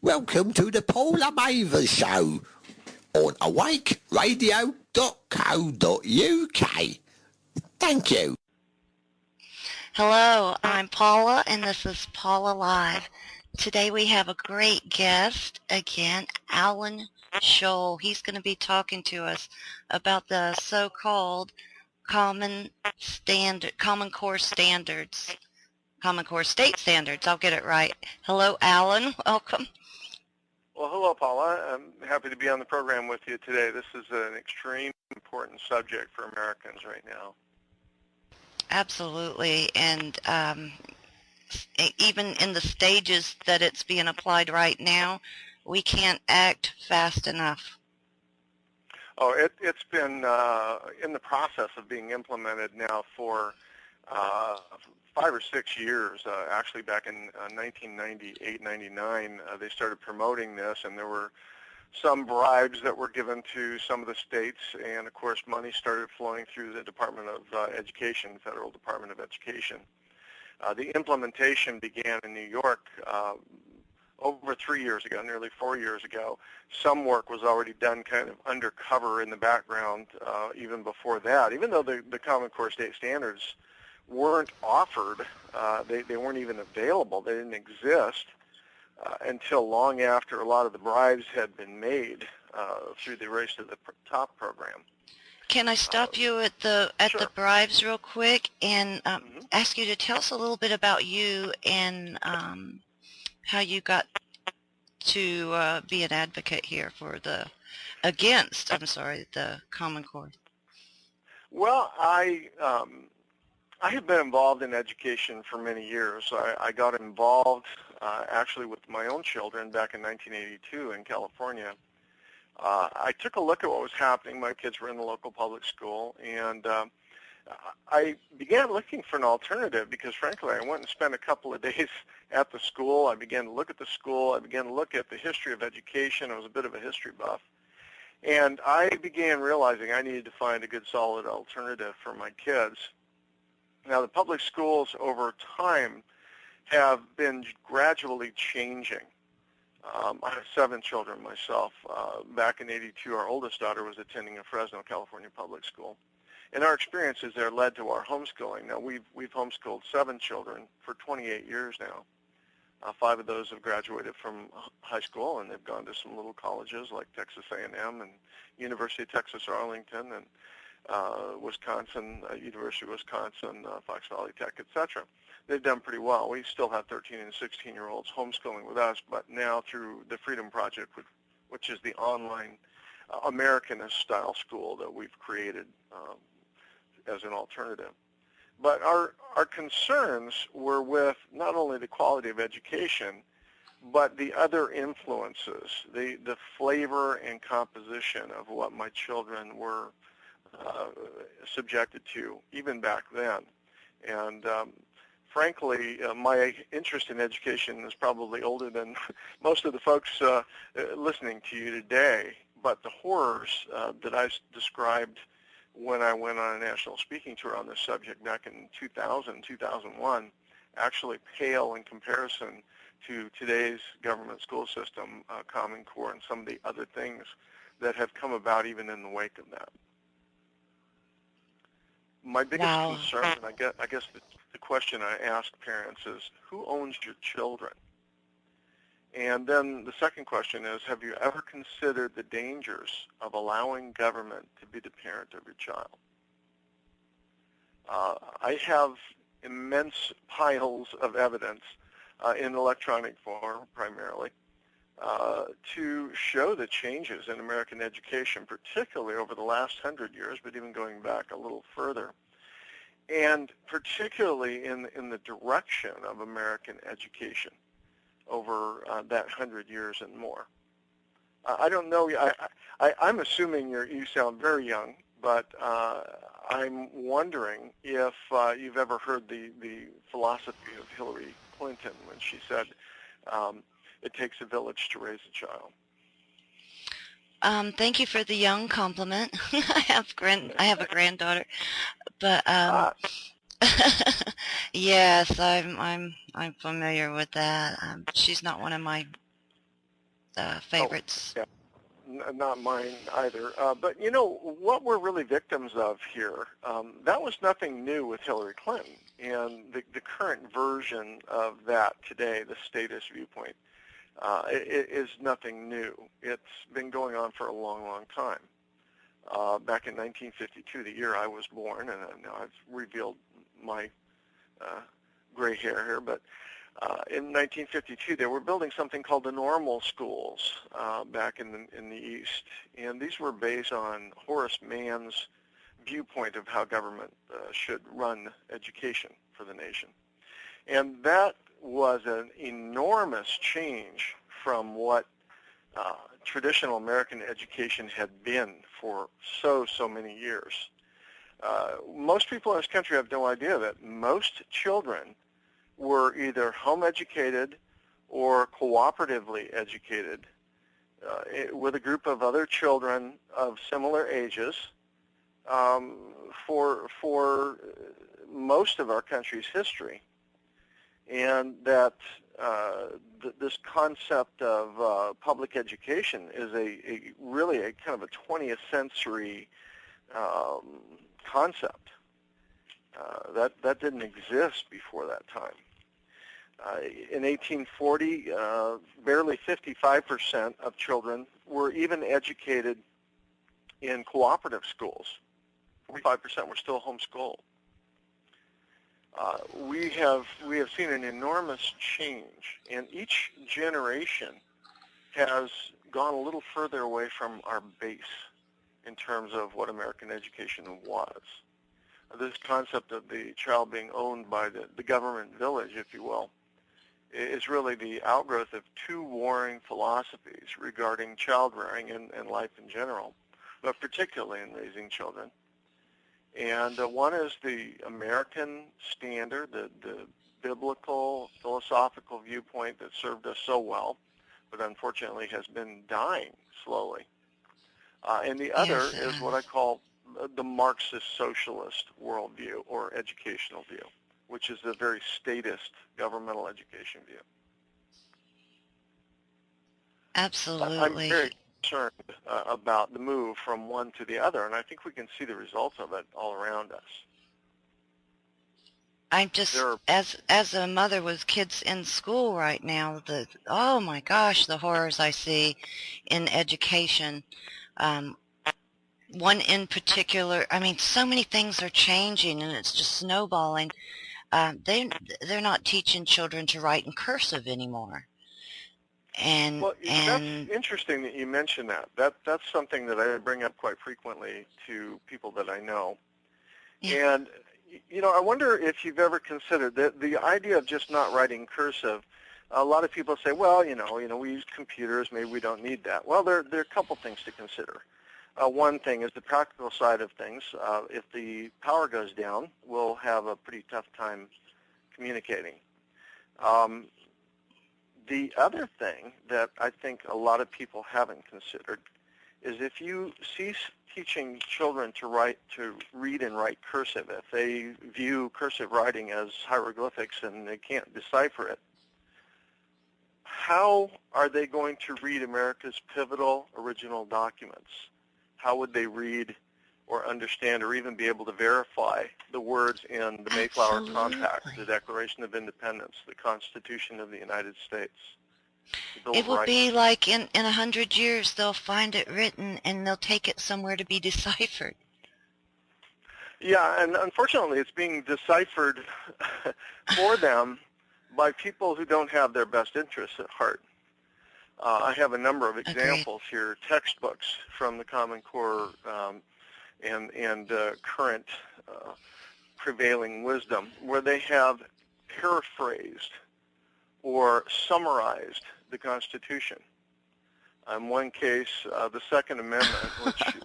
Welcome to the Paula Maver Show on awakeradio.co.uk. Thank you. Hello, I'm Paula, and this is Paula Live. Today we have a great guest again, Alan Scholl. He's going to be talking to us about the so-called Common Core standards, Common Core state standards. I'll get it right. Hello, Alan. Welcome. Well, hello, Paula. I'm happy to be on the program with you today. This is an extremely important subject for Americans right now. Absolutely, and even in the stages that it's being applied right now, we can't act fast enough. Oh, it's been in the process of being implemented now for 5 or 6 years. Actually, back in 1998, 99, they started promoting this, and there were some bribes that were given to some of the states, and of course money started flowing through the Department of Education, Federal Department of Education. The implementation began in New York over 3 years ago, nearly 4 years ago. Some work was already done kind of undercover in the background even before that. Even though the Common Core state standards weren't offered, they weren't even available, they didn't exist until long after a lot of the bribes had been made through the Race to the Top program. Can I stop you at the Sure. the bribes real quick and ask you to tell us a little bit about you and how you got to be an advocate here for the Common Core? Well, I have been involved in education for many years. I got involved actually with my own children back in 1982 in California. I took a look at what was happening. My kids were in the local public school, and I began looking for an alternative because, frankly, I went and spent a couple of days at the school. I began to look at the school. I began to look at the history of education. I was a bit of a history buff. And I began realizing I needed to find a good, solid alternative for my kids. Now, the public schools over time have been gradually changing. I have 7 children myself. Back in '82, our oldest daughter was attending a Fresno, California public school. And our experiences there led to our homeschooling. Now, we've homeschooled 7 children for 28 years now. 5 of those have graduated from high school, and they've gone to some little colleges like Texas A&M and University of Texas Arlington and Wisconsin, University of Wisconsin, Fox Valley Tech, etc. They've done pretty well. We still have 13 and 16-year-olds homeschooling with us, but now through the Freedom Project, which is the online Americanist-style school that we've created as an alternative. But our concerns were with not only the quality of education, but the other influences, the flavor and composition of what my children were subjected to, even back then. And frankly, my interest in education is probably older than most of the folks listening to you today, but the horrors that I described when I went on a national speaking tour on this subject back in 2000, 2001, actually pale in comparison to today's government school system, Common Core, and some of the other things that have come about even in the wake of that. My biggest concern, and I guess the question I ask parents is, who owns your children? And then the second question is, have you ever considered the dangers of allowing government to be the parent of your child? I have immense piles of evidence in electronic form primarily to show the changes in American education, particularly over the last 100 years, but even going back a little further, and particularly in the direction of American education over that 100 years and more. I don't know. I'm assuming you sound very young, but I'm wondering if you've ever heard the philosophy of Hillary Clinton when she said, it takes a village to raise a child. Thank you for the young compliment. I have a granddaughter, but yes, I'm familiar with that. She's not one of my favorites. Oh, yeah. Not mine either. But, you know, what we're really victims of here, that was nothing new with Hillary Clinton. And the current version of that today, the statist viewpoint, it is nothing new. It's been going on for a long, long time. Back in 1952, the year I was born, and now I've revealed my gray hair here, but in 1952, they were building something called the normal schools back in the East, and these were based on Horace Mann's viewpoint of how government should run education for the nation. And that was an enormous change from what traditional American education had been for so many years. Most people in this country have no idea that most children were either home educated or cooperatively educated with a group of other children of similar ages for most of our country's history. And that this concept of public education is really a kind of a 20th century concept. That didn't exist before that time. In 1840, barely 55% of children were even educated in cooperative schools. 45% were still homeschooled. We have seen an enormous change, and each generation has gone a little further away from our base in terms of what American education was. This concept of the child being owned by the government village, if you will, is really the outgrowth of two warring philosophies regarding child rearing and life in general, but particularly in raising children. And one is the American standard, the biblical, philosophical viewpoint that served us so well, but unfortunately has been dying slowly. And the other is what I call the Marxist socialist worldview or educational view, which is a very statist governmental education view. Absolutely. I'm very concerned about the move from one to the other, and I think we can see the results of it all around us. I'm just, as a mother with kids in school right now, oh my gosh, the horrors I see in education. One in particular, I mean, so many things are changing, and it's just snowballing. They're not teaching children to write in cursive anymore. Well, that's interesting that you mention that. That's something that I bring up quite frequently to people that I know. Yeah. And, you know, I wonder if you've ever considered the idea of just not writing cursive. A lot of people say, well, you know, we use computers, maybe we don't need that. Well, there are a couple things to consider. One thing is the practical side of things. If the power goes down, we'll have a pretty tough time communicating. The other thing that I think a lot of people haven't considered is if you cease teaching children to read and write cursive, if they view cursive writing as hieroglyphics and they can't decipher it, how are they going to read America's pivotal original documents? How would they read or understand or even be able to verify the words in the Mayflower Compact, the Declaration of Independence, the Constitution of the United States? It will be like in 100 years they'll find it written and they'll take it somewhere to be deciphered. Yeah, and unfortunately it's being deciphered for them by people who don't have their best interests at heart. I have a number of examples here, textbooks from the Common Core and current prevailing wisdom, where they have paraphrased or summarized the Constitution. In one case, the Second Amendment,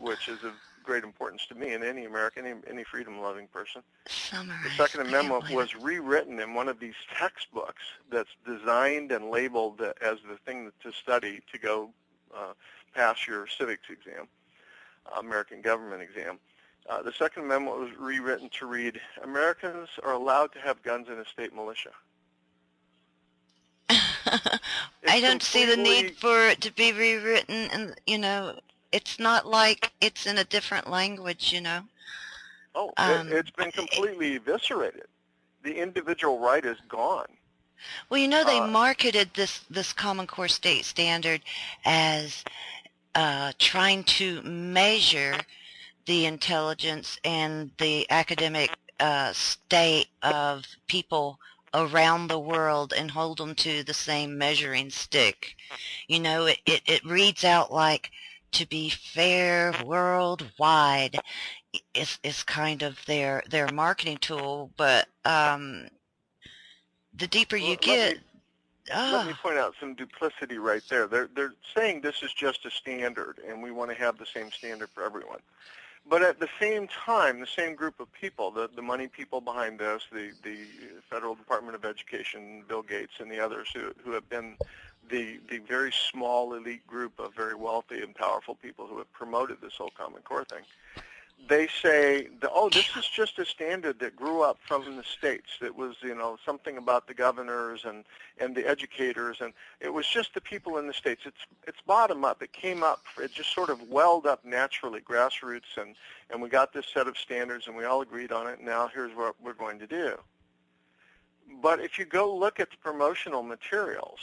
which is of great importance to me and any American, any freedom-loving person. The Second Amendment was rewritten in one of these textbooks that's designed and labeled as the thing to study to go pass your civics exam, American government exam. The Second Amendment was rewritten to read, Americans are allowed to have guns in a state militia. It's I don't see the need completely, for it to be rewritten, and it's not like it's in a different language. it's been completely eviscerated. The individual right is gone. Well, they Uh, marketed this Common Core state standard as trying to measure the intelligence and the academic state of people around the world and hold them to the same measuring stick. It reads out like to be fair worldwide is kind of their marketing tool, but the deeper you let get, me let me point out some duplicity right there. They're saying this is just a standard, and we want to have the same standard for everyone. But at the same time, the same group of people, the money people behind this, the Federal Department of Education, Bill Gates, and the others who have been the very small elite group of very wealthy and powerful people who have promoted this whole Common Core thing, they say, this is just a standard that grew up from the states. It was, something about the governors and the educators, and it was just the people in the states. It's bottom up. It came up. It just sort of welled up naturally, grassroots, and we got this set of standards, and we all agreed on it. Now here's what we're going to do. But if you go look at the promotional materials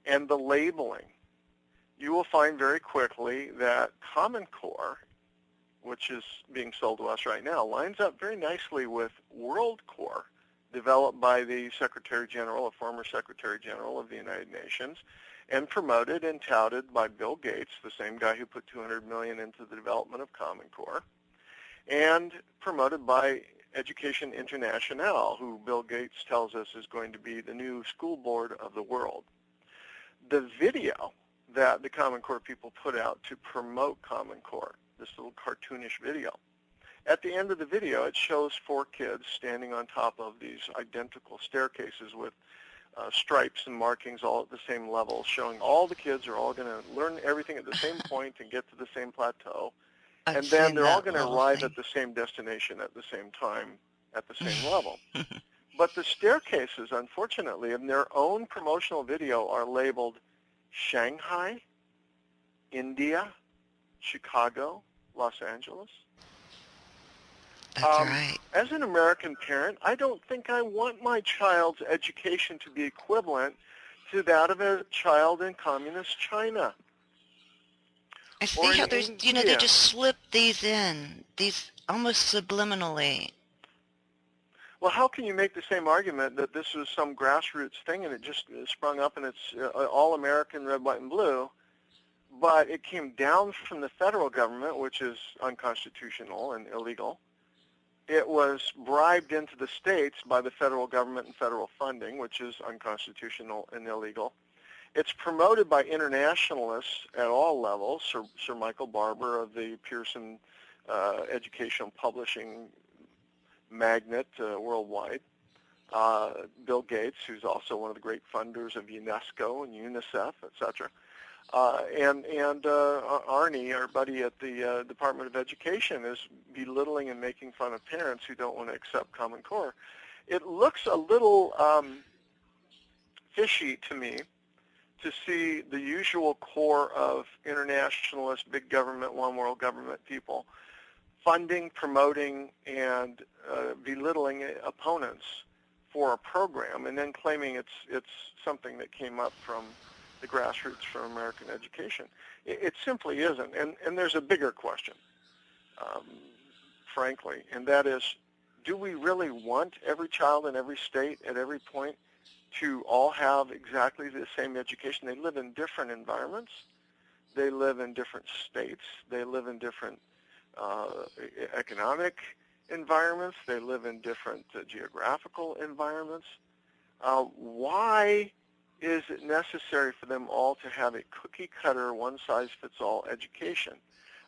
and the labeling, you will find very quickly that Common Core, which is being sold to us right now, lines up very nicely with World Core, developed by the Secretary General, a former Secretary General of the United Nations, and promoted and touted by Bill Gates, the same guy who put $200 million into the development of Common Core, and promoted by Education International, who Bill Gates tells us is going to be the new school board of the world. The video that the Common Core people put out to promote Common Core, this little cartoonish video. At the end of the video, it shows 4 kids standing on top of these identical staircases with stripes and markings all at the same level, showing all the kids are all going to learn everything at the same point and get to the same plateau. And then they're all going to arrive at the same destination at the same time, at the same level. But the staircases, unfortunately, in their own promotional video are labeled Shanghai, India, Chicago, Los Angeles. That's right. As an American parent, I don't think I want my child's education to be equivalent to that of a child in communist China. I see how there's, they just slip these in, these almost subliminally. Well, how can you make the same argument that this is some grassroots thing and it just sprung up and it's all American, red, white, and blue, but it came down from the federal government, which is unconstitutional and illegal. It was bribed into the states by the federal government and federal funding, which is unconstitutional and illegal. It's promoted by internationalists at all levels, Sir Michael Barber of the Pearson Educational Publishing magnate worldwide, Bill Gates, who's also one of the great funders of UNESCO and UNICEF, etc., and Arnie, our buddy at the Department of Education, is belittling and making fun of parents who don't want to accept Common Core. It looks a little fishy to me to see the usual core of internationalist, big government, one world government people funding, promoting, and belittling opponents for a program, and then claiming it's something that came up from the grassroots from American education. It simply isn't. And there's a bigger question, frankly, and that is, do we really want every child in every state at every point to all have exactly the same education? They live in different environments. They live in different states. They live in different economic environments. They live in different geographical environments. Why is it necessary for them all to have a cookie-cutter, one-size-fits-all education?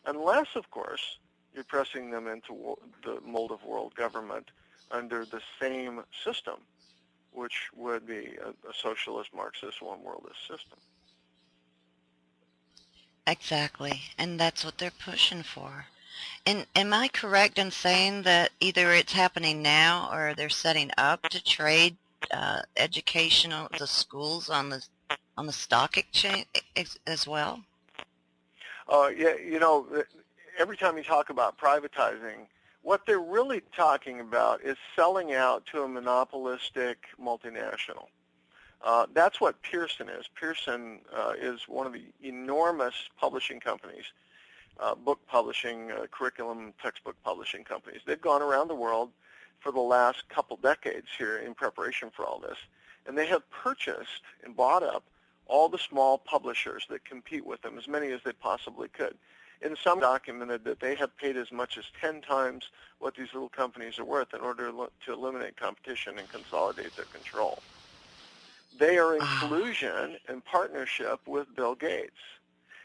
Unless, of course, you're pressing them into the mold of world government under the same system, which would be a socialist, Marxist, one-worldist system. Exactly, and that's what they're pushing for. And am I correct in saying that either it's happening now or they're setting up to trade educational, the schools on the stock exchange as well? Yeah, you know, every time you talk about privatizing, what they're really talking about is selling out to a monopolistic multinational. That's what Pearson is. Pearson is one of the enormous publishing companies, book publishing, curriculum, textbook publishing companies. They've gone around the world for the last couple decades here in preparation for all this, and they have purchased and bought up all the small publishers that compete with them, as many as they possibly could. In some documented that they have paid as much as 10 times what these little companies are worth in order to eliminate competition and consolidate their control. They are in collusion and partnership with Bill Gates,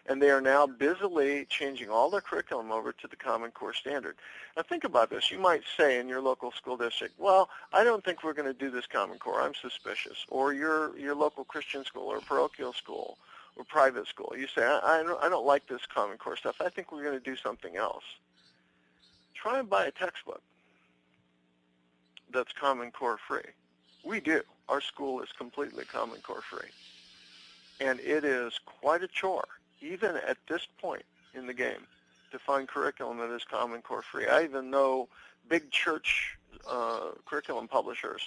and they are now busily changing all their curriculum over to the Common Core standard. Now think about this. You might say in your local school district, well, I don't think we're going to do this Common Core. I'm suspicious. Or your local Christian school or parochial school or private school. You say, I don't like this Common Core stuff. I think we're going to do something else. Try and buy a textbook that's Common Core free. We do. Our school is completely Common Core free. And it is quite a chore, even at this point in the game, to find curriculum that is Common Core free. I even know big church curriculum publishers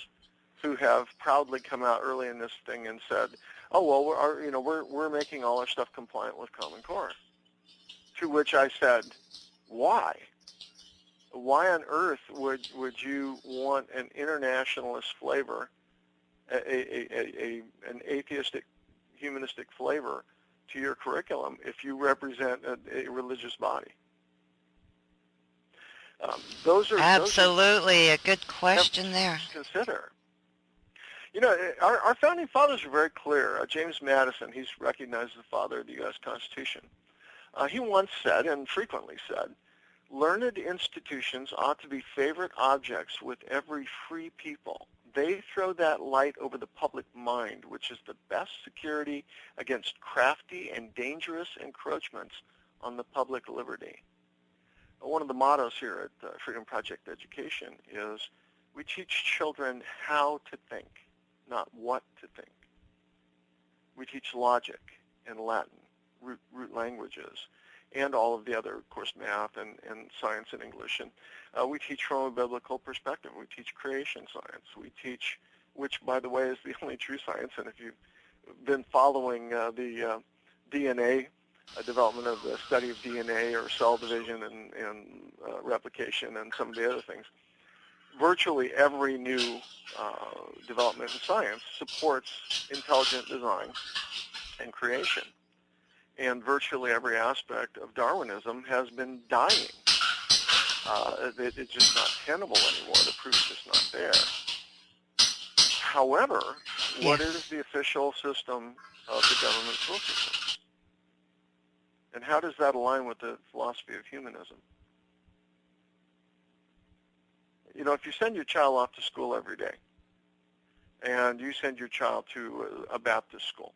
who have proudly come out early in this thing and said, "Oh well, we're making all our stuff compliant with Common Core." To which I said, "Why? Why on earth would you want an internationalist flavor, an atheistic, humanistic flavor to your curriculum if you represent a religious body?" Those are absolutely a good question there. Consider. You know, our founding fathers were very clear. James Madison, he's recognized as the father of the U.S. Constitution. He once said, and frequently said, "Learned institutions ought to be favorite objects with every free people. They throw that light over the public mind, which is the best security against crafty and dangerous encroachments on the public liberty." One of the mottos here at Freedom Project Education is, we teach children how to think, not what to think. We teach logic and Latin, root languages, and all of the other, of course, math and science and English. And we teach from a biblical perspective. We teach creation science. We teach, which, by the way, is the only true science. And if you've been following the DNA development of the study of DNA or cell division and replication and some of the other things, virtually every new development in science supports intelligent design and creation. And virtually every aspect of Darwinism has been dying. It's just not tenable anymore. The proof's just not there. However, what is the official system of the government school system? And how does that align with the philosophy of humanism? You know, if you send your child off to school every day, and you send your child to a Baptist school,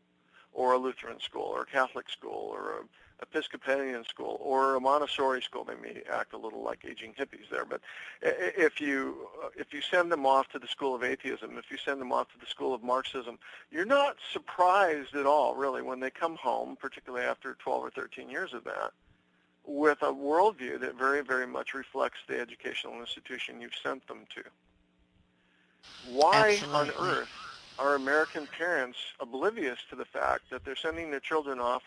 or a Lutheran school, or a Catholic school, or an Episcopalian school, or a Montessori school, they may act a little like aging hippies there, but if you send them off to the school of atheism, if you send them off to the school of Marxism, you're not surprised at all, really, when they come home, particularly after 12 or 13 years of that, with a worldview that very, very much reflects the educational institution you've sent them to. Why Absolutely. on earth are American parents oblivious to the fact that they're sending their children off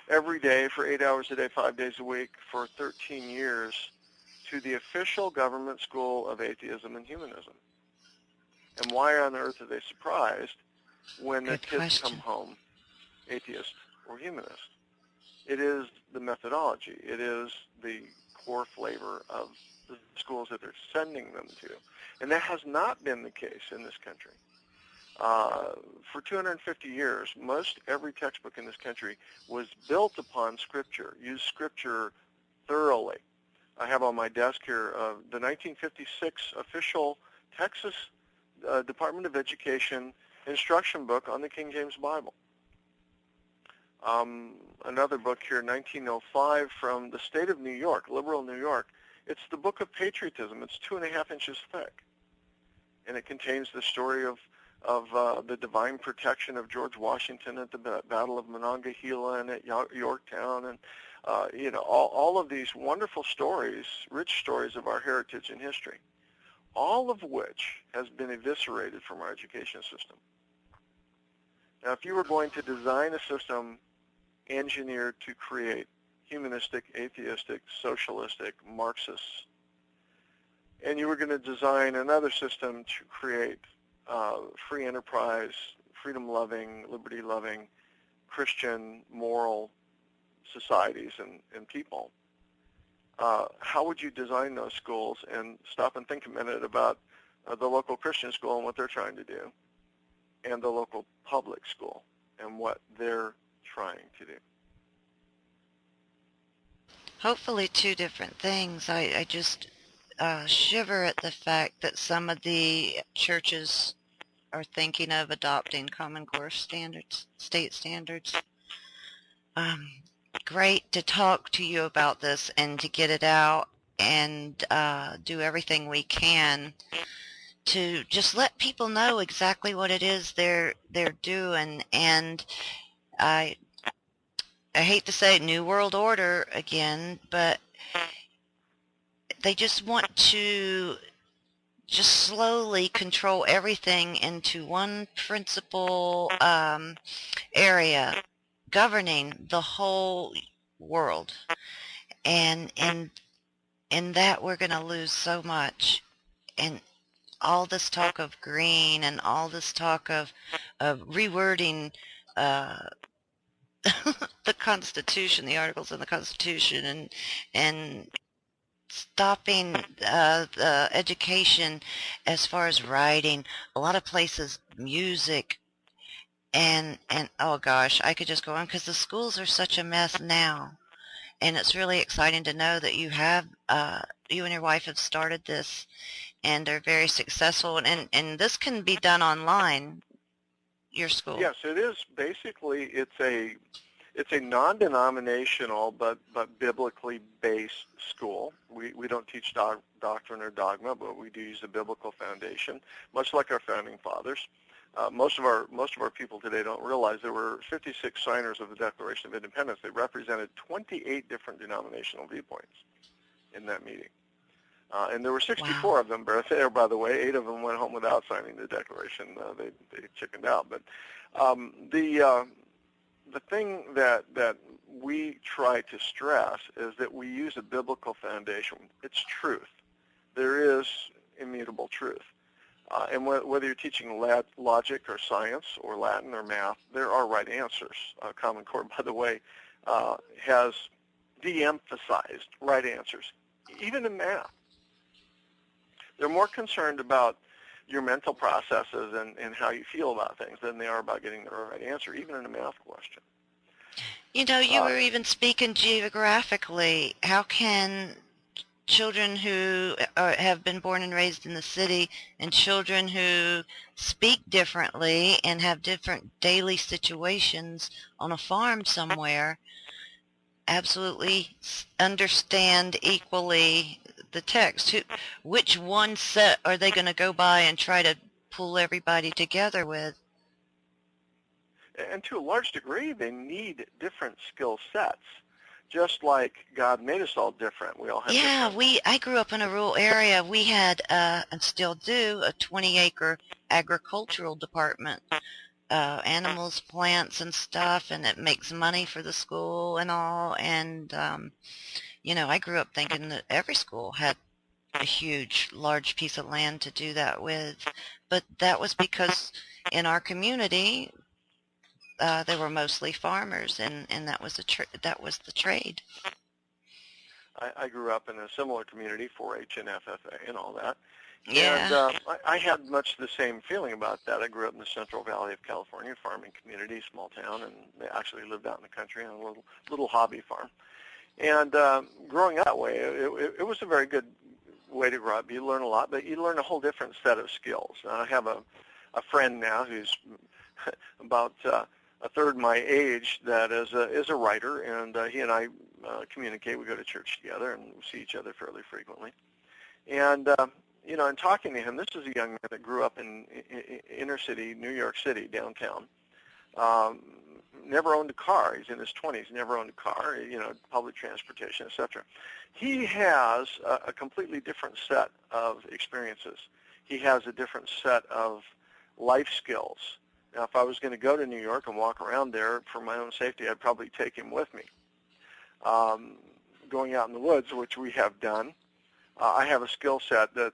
every day for 8 hours a day, 5 days a week for 13 years to the official government school of atheism and humanism? And why on earth are they surprised when their kids come home atheist or humanist? It is the methodology. It is the core flavor of the schools that they're sending them to. And that has not been the case in this country. For 250 years, most every textbook in this country was built upon Scripture, used Scripture thoroughly. I have on my desk here the 1956 official Texas Department of Education instruction book on the King James Bible. Another book here, 1905, from the state of New York, liberal New York. It's the Book of Patriotism. It's 2.5 inches thick. And it contains the story of the divine protection of George Washington at the Battle of Monongahela and at Yorktown, and all of these wonderful stories, rich stories of our heritage and history, all of which has been eviscerated from our education system. Now, if you were going to design a system engineered to create humanistic, atheistic, socialistic, Marxist, and you were going to design another system to create free enterprise, freedom-loving, liberty-loving, Christian, moral societies and people, how would you design those schools? And stop and think a minute about the local Christian school and what they're trying to do, and the local public school and what they're trying to do. Hopefully two different things. I just shiver at the fact that some of the churches are thinking of adopting Common Core standards, state standards. Great to talk to you about this and to get it out and do everything we can to just let people know exactly what it is they're doing. And I hate to say New World Order again, but they just want to just slowly control everything into one principal area governing the whole world. And in that we're going to lose so much. And all this talk of green and all this talk of rewording the Constitution, the articles in the Constitution, and stopping the education as far as writing, a lot of places music, and oh gosh, I could just go on because the schools are such a mess now. And it's really exciting to know that you have you and your wife have started this and are very successful, and this can be done online, your school. Yes, it is. Basically, it's a non-denominational but biblically based school. We don't teach doctrine or dogma, but we do use a biblical foundation, much like our founding fathers. Most of our people today don't realize there were 56 signers of the Declaration of Independence. They represented 28 different denominational viewpoints in that meeting. And there were 64 of them there, by the way. 8 of them went home without signing the Declaration. They chickened out. But the thing that we try to stress is that we use a biblical foundation. It's truth. There is immutable truth. And whether you're teaching logic or science or Latin or math, there are right answers. Common Core, by the way, has de-emphasized right answers, even in math. They're more concerned about your mental processes and how you feel about things than they are about getting the right answer, even in a math question. You know, you were even speaking geographically. How can children who have been born and raised in the city and children who speak differently and have different daily situations on a farm somewhere absolutely understand equally the text? Which one set are they going to go by and try to pull everybody together with? And to a large degree, they need different skill sets. Just like God made us all different, we all have different. I grew up in a rural area. We had, and still do, a 20-acre agricultural department, animals, plants, and stuff, and it makes money for the school and all. And you know, I grew up thinking that every school had a huge, large piece of land to do that with, but that was because in our community they were mostly farmers, and that was the trade. I grew up in a similar community, 4-H and FFA and all that. Yeah. And I had much the same feeling about that. I grew up in the Central Valley of California, farming community, small town, and they actually lived out in the country on a little hobby farm. And growing up that way, it was a very good way to grow up. You learn a lot, but you learn a whole different set of skills. I have a friend now who's about a third my age that is a writer, and he and I communicate. We go to church together, and we see each other fairly frequently. And and talking to him, this is a young man that grew up in inner city, New York City, downtown. Never owned a car. He's in his 20s, never owned a car, public transportation, etc. He has a completely different set of experiences. He has a different set of life skills. Now, if I was going to go to New York and walk around there for my own safety, I'd probably take him with me. Going out in the woods, which we have done, I have a skill set that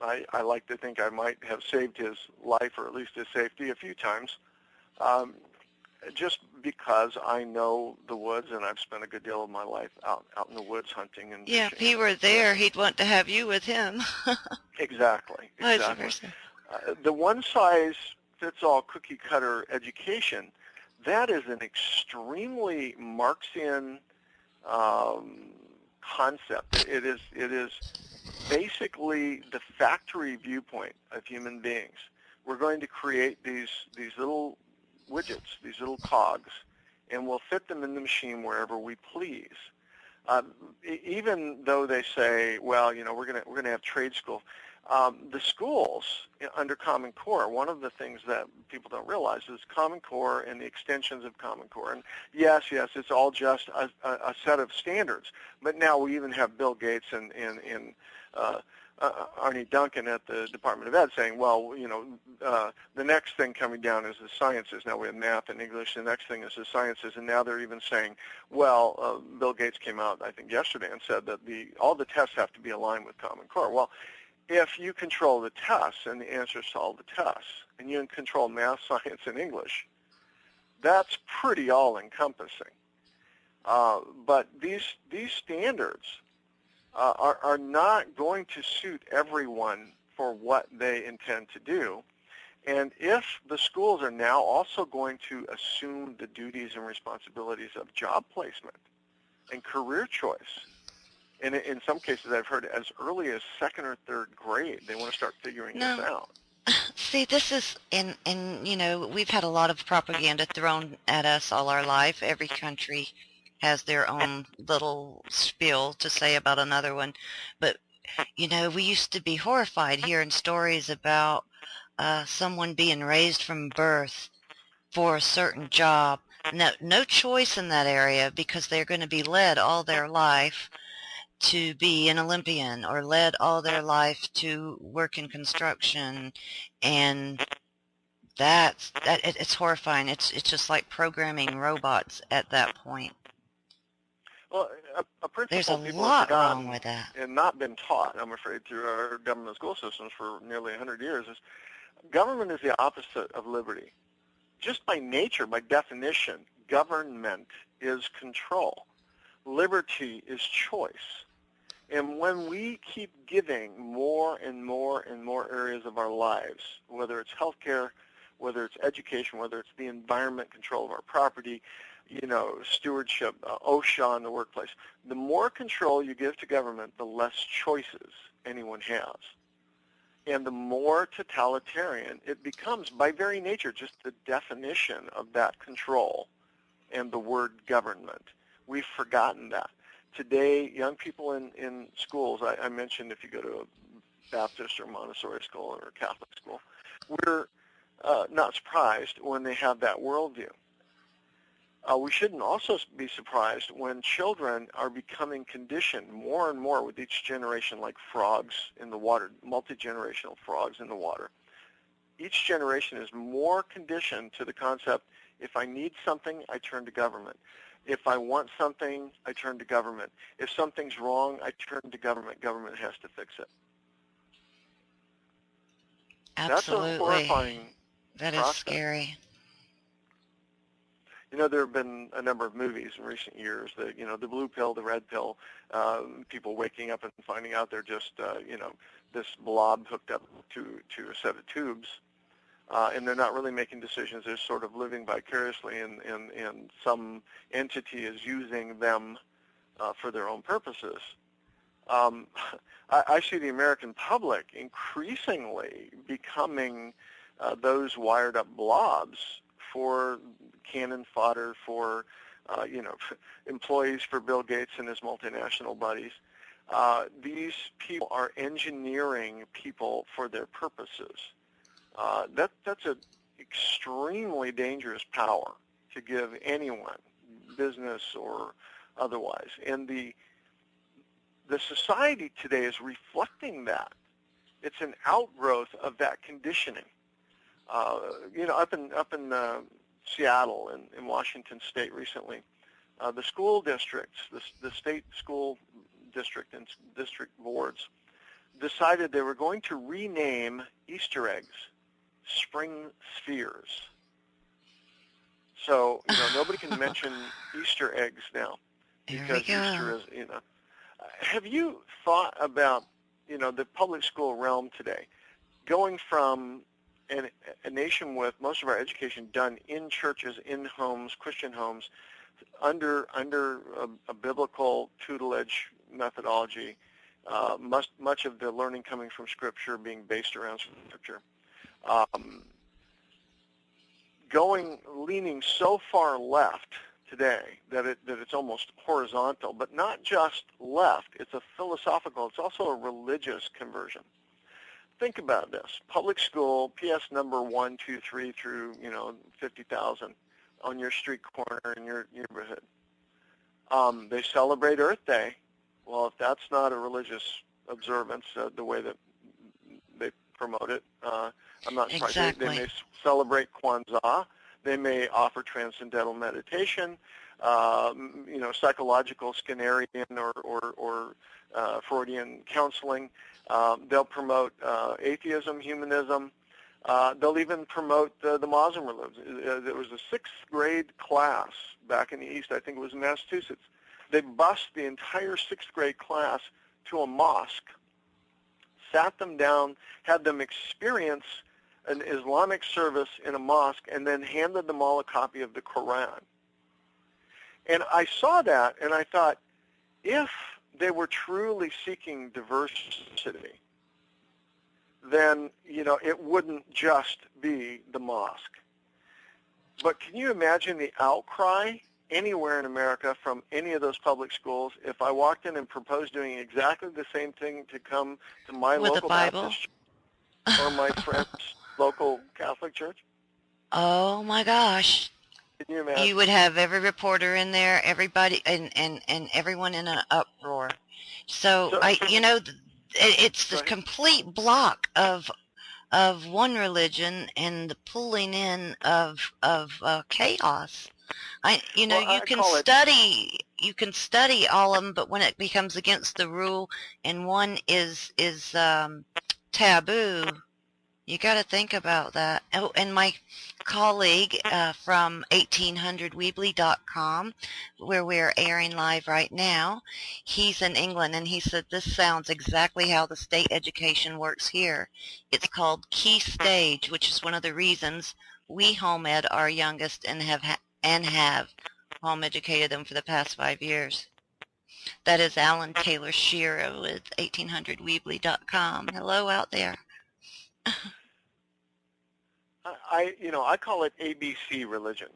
I like to think I might have saved his life, or at least his safety, a few times, just because I know the woods, and I've spent a good deal of my life out in the woods hunting and Yeah, if fishing. he were there, he'd want to have you with him. Exactly. Vice versa. The one-size-fits-all cookie-cutter education, that is an extremely Marxian concept. It is basically the factory viewpoint of human beings. We're going to create these little widgets, these little cogs, and we'll fit them in the machine wherever we please. Even though they say, well, we're going to have trade school. The schools under Common Core, one of the things that people don't realize is Common Core and the extensions of Common Core. And yes, it's all just a set of standards. But now we even have Bill Gates and Arnie Duncan at the Department of Ed saying, well, the next thing coming down is the sciences. Now we have math and English. The next thing is the sciences. And now they're even saying, well, Bill Gates came out, I think, yesterday and said that all the tests have to be aligned with Common Core. Well, if you control the tests and the answers to all the tests, and you control math, science, and English, that's pretty all-encompassing. But these standards are not going to suit everyone for what they intend to do. And if the schools are now also going to assume the duties and responsibilities of job placement and career choice, and in some cases I've heard as early as second or third grade, they want to start figuring this out. See, this is, and we've had a lot of propaganda thrown at us all our life. Every country has their own little spiel to say about another one. But, we used to be horrified hearing stories about someone being raised from birth for a certain job. No choice in that area, because they're going to be led all their life to be an Olympian, or led all their life to work in construction, and it's horrifying. It's just like programming robots at that point. Well, a principle There's a people lot have forgotten wrong with that, and not been taught, I'm afraid, through our government school systems for nearly 100 years is government is the opposite of liberty. Just by nature, by definition, government is control. Liberty is choice. And when we keep giving more and more and more areas of our lives, whether it's healthcare, whether it's education, whether it's the environment, control of our property, stewardship, OSHA in the workplace, the more control you give to government, the less choices anyone has. And the more totalitarian it becomes, by very nature, just the definition of that control and the word government. We've forgotten that. Today, young people in schools, I mentioned if you go to a Baptist or Montessori school or a Catholic school, we're not surprised when they have that worldview. We shouldn't also be surprised when children are becoming conditioned more and more with each generation, like frogs in the water, multi-generational frogs in the water. Each generation is more conditioned to the concept, if I need something, I turn to government. If I want something, I turn to government. If something's wrong, I turn to government. Government has to fix it. absolutely. That's a horrifying That process. is scary. There have been a number of movies in recent years that, the blue pill, the red pill, people waking up and finding out they're just, this blob hooked up to a set of tubes, and they're not really making decisions. They're sort of living vicariously, and some entity is using them for their own purposes. I see the American public increasingly becoming those wired up blobs for cannon fodder for, employees for Bill Gates and his multinational buddies. These people are engineering people for their purposes. That's an extremely dangerous power to give anyone, business or otherwise. And the society today is reflecting that. It's an outgrowth of that conditioning. Up in Seattle and in Washington State recently, the school districts, the state school district and district boards decided they were going to rename Easter eggs spring spheres. So, nobody can mention Easter eggs now because Easter is, Have you thought about, the public school realm today, going from a nation with most of our education done in churches, in homes, Christian homes, under a biblical tutelage methodology, much of the learning coming from Scripture being based around Scripture, leaning so far left today that it's almost horizontal, but not just left. It's a philosophical. It's also a religious conversion. Think about this: public school, PS number 1, 2, 3 through 50,000 on your street corner in your neighborhood. They celebrate Earth Day. Well, if that's not a religious observance, the way that they promote it, I'm not surprised. Exactly. They may celebrate Kwanzaa. They may offer transcendental meditation, psychological Skinnerian or Freudian counseling. They'll promote atheism, humanism. They'll even promote the Muslim religion. There was a 6th grade class back in the East, I think it was in Massachusetts. They bused the entire 6th grade class to a mosque, sat them down, had them experience an Islamic service in a mosque, and then handed them all a copy of the Quran. And I saw that, and I thought, if they were truly seeking diversity, then, it wouldn't just be the mosque. But can you imagine the outcry anywhere in America from any of those public schools if I walked in and proposed doing exactly the same thing to come to my With local a Bible? Baptist church or my friend's local Catholic church? Oh my gosh. Can you imagine? You would have every reporter in there, everybody, and everyone in an uproar. So it's the complete block of one religion and the pulling in of chaos. You can study all of them, but when it becomes against the rule and one is taboo, you got to think about that. Oh, and my colleague from 1800weebly.com, where we're airing live right now, he's in England, and he said this sounds exactly how the state education works here. It's called Key Stage, which is one of the reasons we home ed our youngest and have home educated them for the past 5 years. That is Alan Taylor Shearer with 1800weebly.com. Hello out there. I call it ABC religion.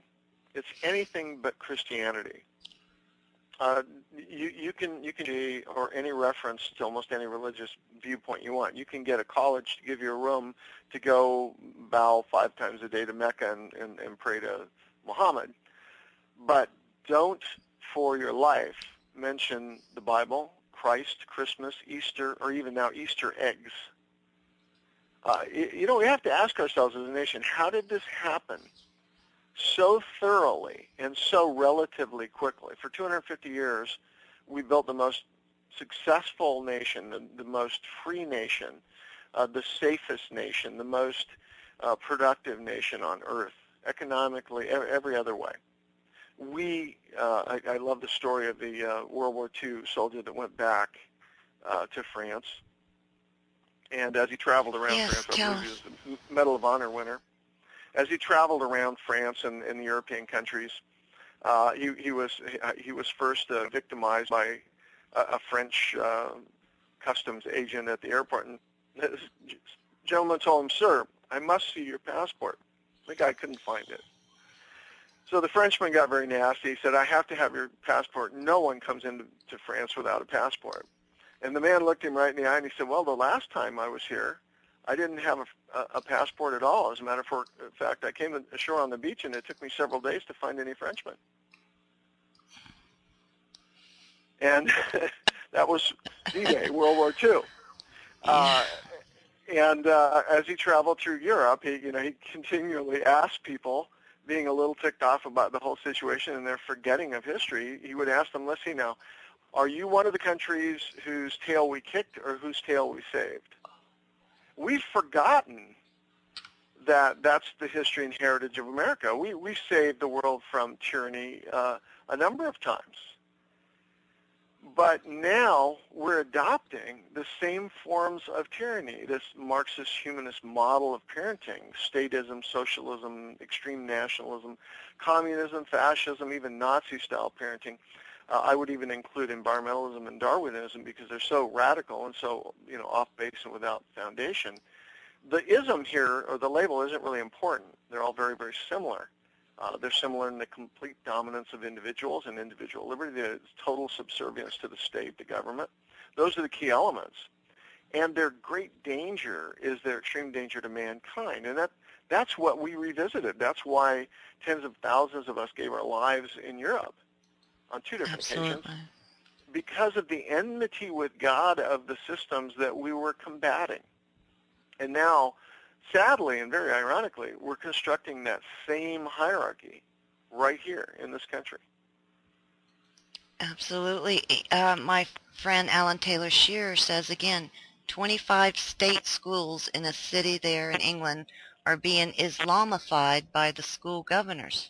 It's anything but Christianity. You can or any reference to almost any religious viewpoint you want. You can get a college to give you a room to go bow 5 times a day to Mecca and pray to Muhammad, but don't for your life mention the Bible, Christ, Christmas, Easter, or even now Easter eggs. We have to ask ourselves as a nation, how did this happen so thoroughly and so relatively quickly? For 250 years, we built the most successful nation, the most free nation, the safest nation, the most productive nation on earth, economically, every other way. I love the story of the World War II soldier that went back to France. And as he traveled around France, I believe he was the Medal of Honor winner. As he traveled around France and the European countries, he was first victimized by a French customs agent at the airport. And this gentleman told him, "Sir, I must see your passport." The guy couldn't find it. So the Frenchman got very nasty. He said, "I have to have your passport. No one comes into France without a passport." And the man looked him right in the eye and he said, well, the last time I was here, I didn't have a passport at all. As a matter of fact, I came ashore on the beach and it took me several days to find any Frenchmen. And that was D-Day, World War II. Yeah. And as he traveled through Europe, he continually asked people, being a little ticked off about the whole situation and their forgetting of history, he would ask them, let's see now, are you one of the countries whose tail we kicked or whose tail we saved? We've forgotten that that's the history and heritage of America. We saved the world from tyranny a number of times. But now we're adopting the same forms of tyranny, this Marxist humanist model of parenting, statism, socialism, extreme nationalism, communism, fascism, even Nazi-style parenting. I would even include environmentalism and Darwinism because they're so radical and so off base and without foundation. The ism here, or the label, isn't really important. They're all very, very similar. They're similar in the complete dominance of individuals and individual liberty, the total subservience to the state, the government. Those are the key elements. And their great danger is their extreme danger to mankind. And that's what we revisited. That's why tens of thousands of us gave our lives in Europe on two different occasions, because of the enmity with God of the systems that we were combating. And now, sadly and very ironically, we're constructing that same hierarchy right here in this country. Absolutely. My friend Alan Taylor Shearer says again, 25 state schools in a city there in England are being Islamified by the school governors.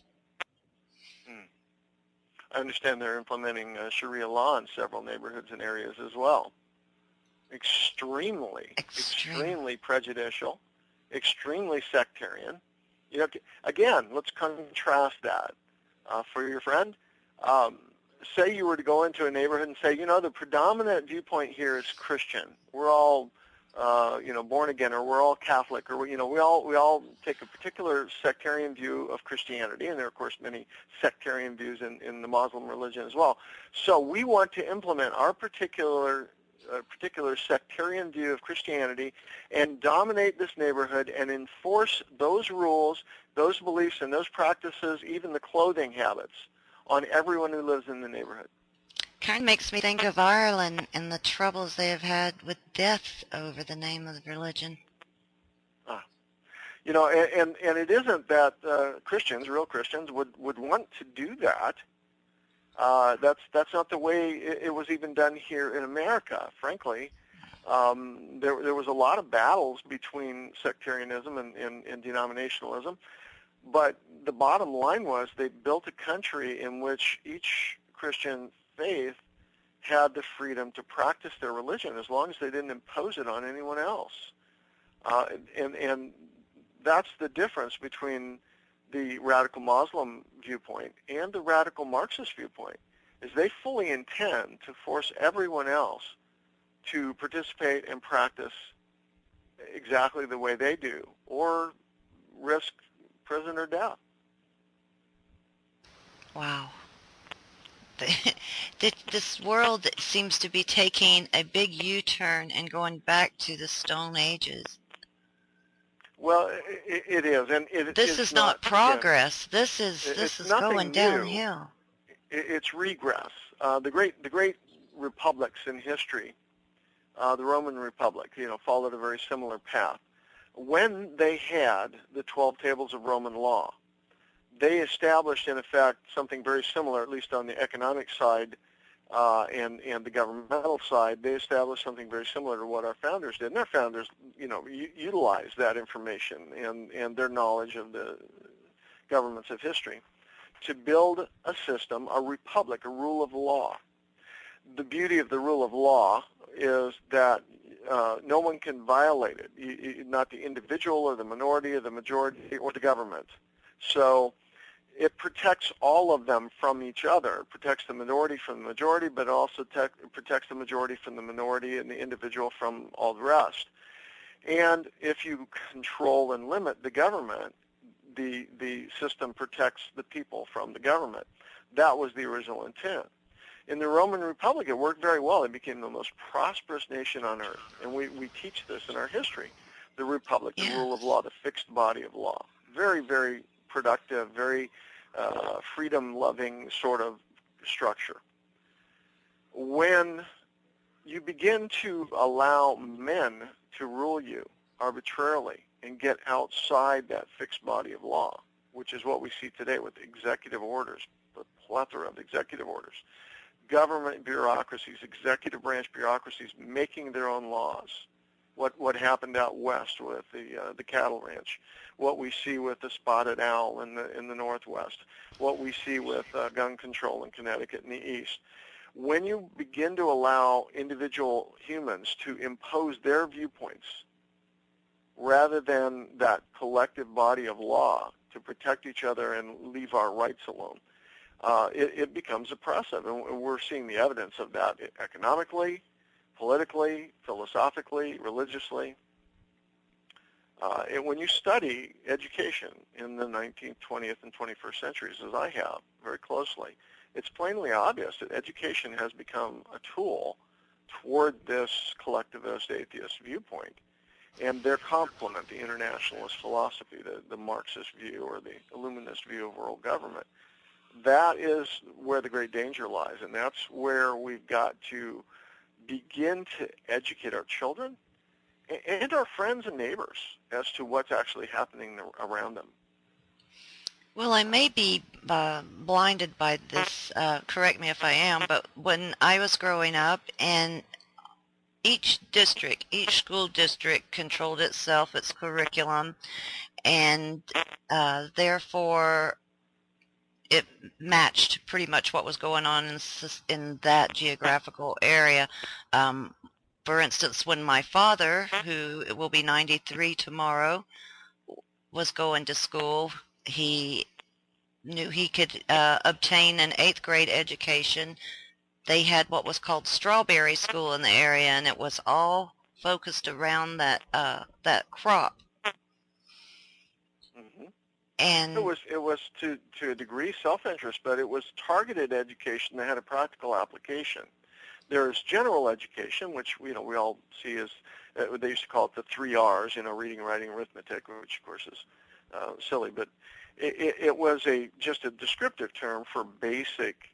I understand they're implementing Sharia law in several neighborhoods and areas as well. Extremely prejudicial, extremely sectarian. Again, let's contrast that. For your friend, say you were to go into a neighborhood and say, the predominant viewpoint here is Christian. We're all, born again, or we're all Catholic, or we all take a particular sectarian view of Christianity, and there are of course many sectarian views in the Muslim religion as well. So we want to implement our particular sectarian view of Christianity and dominate this neighborhood and enforce those rules, those beliefs, and those practices, even the clothing habits, on everyone who lives in the neighborhood. Kind of makes me think of Ireland and the troubles they have had with death over the name of the religion. And it isn't that Christians, real Christians, would want to do that. That's not the way it was even done here in America, frankly. There was a lot of battles between sectarianism and denominationalism, but the bottom line was they built a country in which each Christian faith had the freedom to practice their religion as long as they didn't impose it on anyone else. And that's the difference between the radical Muslim viewpoint and the radical Marxist viewpoint, is they fully intend to force everyone else to participate and practice exactly the way they do, or risk prison or death. Wow. This world seems to be taking a big U-turn and going back to the Stone Ages. Well, it is, and this is not progress. This is going downhill. It's regress. The great republics in history, the Roman Republic, followed a very similar path. When they had the 12 tables of Roman law, they established, in effect, something very similar, at least on the economic side and the governmental side. They established something very similar to what our founders did. And our founders, utilized that information and their knowledge of the governments of history to build a system, a republic, a rule of law. The beauty of the rule of law is that no one can violate it, not the individual or the minority or the majority or the government. So it protects all of them from each other. It protects the minority from the majority, but also protects the majority from the minority and the individual from all the rest. And if you control and limit the government, the system protects the people from the government. That was the original intent. In the Roman Republic, it worked very well. It became the most prosperous nation on earth. And we teach this in our history. The Republic, the rule of Yes. law, the fixed body of law. Very, very productive, very freedom-loving sort of structure. When you begin to allow men to rule you arbitrarily and get outside that fixed body of law, which is what we see today with executive orders, the plethora of executive orders, government bureaucracies, executive branch bureaucracies making their own laws. What happened out west with the cattle ranch, what we see with the spotted owl in the Northwest, what we see with gun control in Connecticut in the East. When you begin to allow individual humans to impose their viewpoints rather than that collective body of law to protect each other and leave our rights alone, it becomes oppressive. And we're seeing the evidence of that economically, politically, philosophically, religiously. And when you study education in the 19th, 20th, and 21st centuries, as I have very closely, it's plainly obvious that education has become a tool toward this collectivist atheist viewpoint. And their complement, the internationalist philosophy, the Marxist view or the Illuminist view of world government, that is where the great danger lies. And that's where we've got to begin to educate our children and our friends and neighbors as to what's actually happening around them. Well, I may be blinded by this, correct me if I am, but when I was growing up, and each school district controlled itself, its curriculum, and therefore it matched pretty much what was going on in that geographical area. For instance, when my father, who will be 93 tomorrow, was going to school, he knew he could obtain an 8th grade education. They had what was called Strawberry School in the area, and it was all focused around that crop. Mm-hmm. And it was to a degree self-interest, but it was targeted education that had a practical application. There's general education, which we all see as they used to call it the 3 R's, reading, writing, arithmetic, which of course is silly, but it was just a descriptive term for basic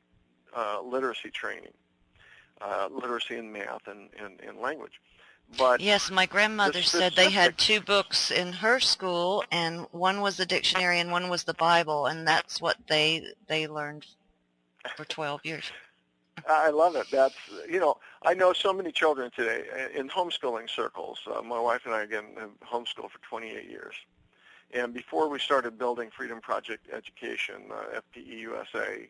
literacy training, literacy in math and language. But yes, my grandmother said they had 2 books in her school, and one was the dictionary and one was the Bible, and that's what they learned for 12 years. I love it. That's, I know so many children today in homeschooling circles. My wife and I, again, have homeschooled for 28 years. And before we started building Freedom Project Education, FPEUSA.org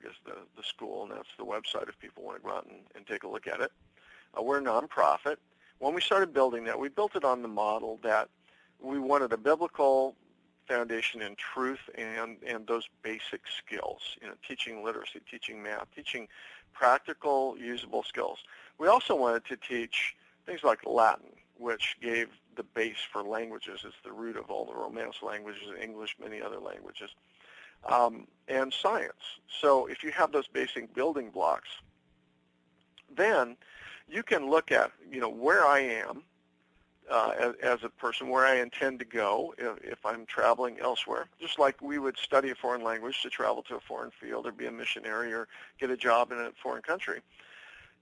is the school, and that's the website if people want to go out and take a look at it. We're a nonprofit. When we started building that, we built it on the model that we wanted a biblical foundation in truth and those basic skills, teaching literacy, teaching math, teaching practical, usable skills. We also wanted to teach things like Latin, which gave the base for languages. It's the root of all the Romance languages, English, many other languages, and science. So if you have those basic building blocks, then you can look at, where I am as a person, where I intend to go if I'm traveling elsewhere, just like we would study a foreign language to travel to a foreign field or be a missionary or get a job in a foreign country.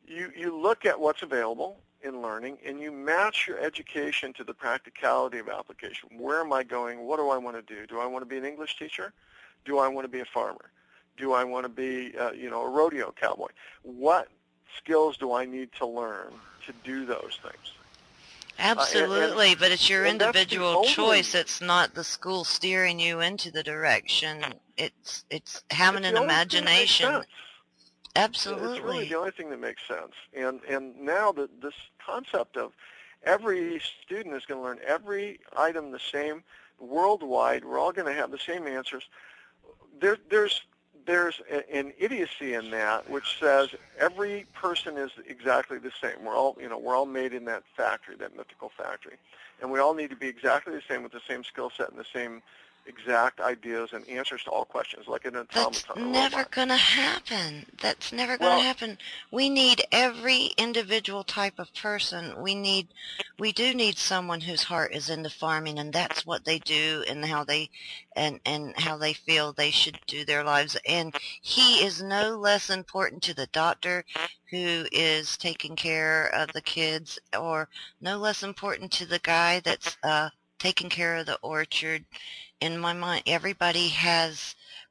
You look at what's available in learning, and you match your education to the practicality of application. Where am I going? What do I want to do? Do I want to be an English teacher? Do I want to be a farmer? Do I want to be, a rodeo cowboy? What skills do I need to learn to do those things? Absolutely, but it's your individual choice. It's not the school steering you into the direction. It's having an imagination. Absolutely. It's really the only thing that makes sense. And now this concept of every student is going to learn every item the same worldwide. We're all going to have the same answers. There's an idiocy in that which says every person is exactly the same. We're all made in that factory, that mythical factory, and we all need to be exactly the same with the same skill set and the same exact ideas and answers to all questions, like an That's automaton, a never robot. going to happen. That's never going to Well, happen. We need every individual type of person. We do need someone whose heart is into farming, and that's what they do, and and how they feel they should do their lives. And he is no less important to the doctor who is taking care of the kids, or no less important to the guy that's taking care of the orchard. In my mind,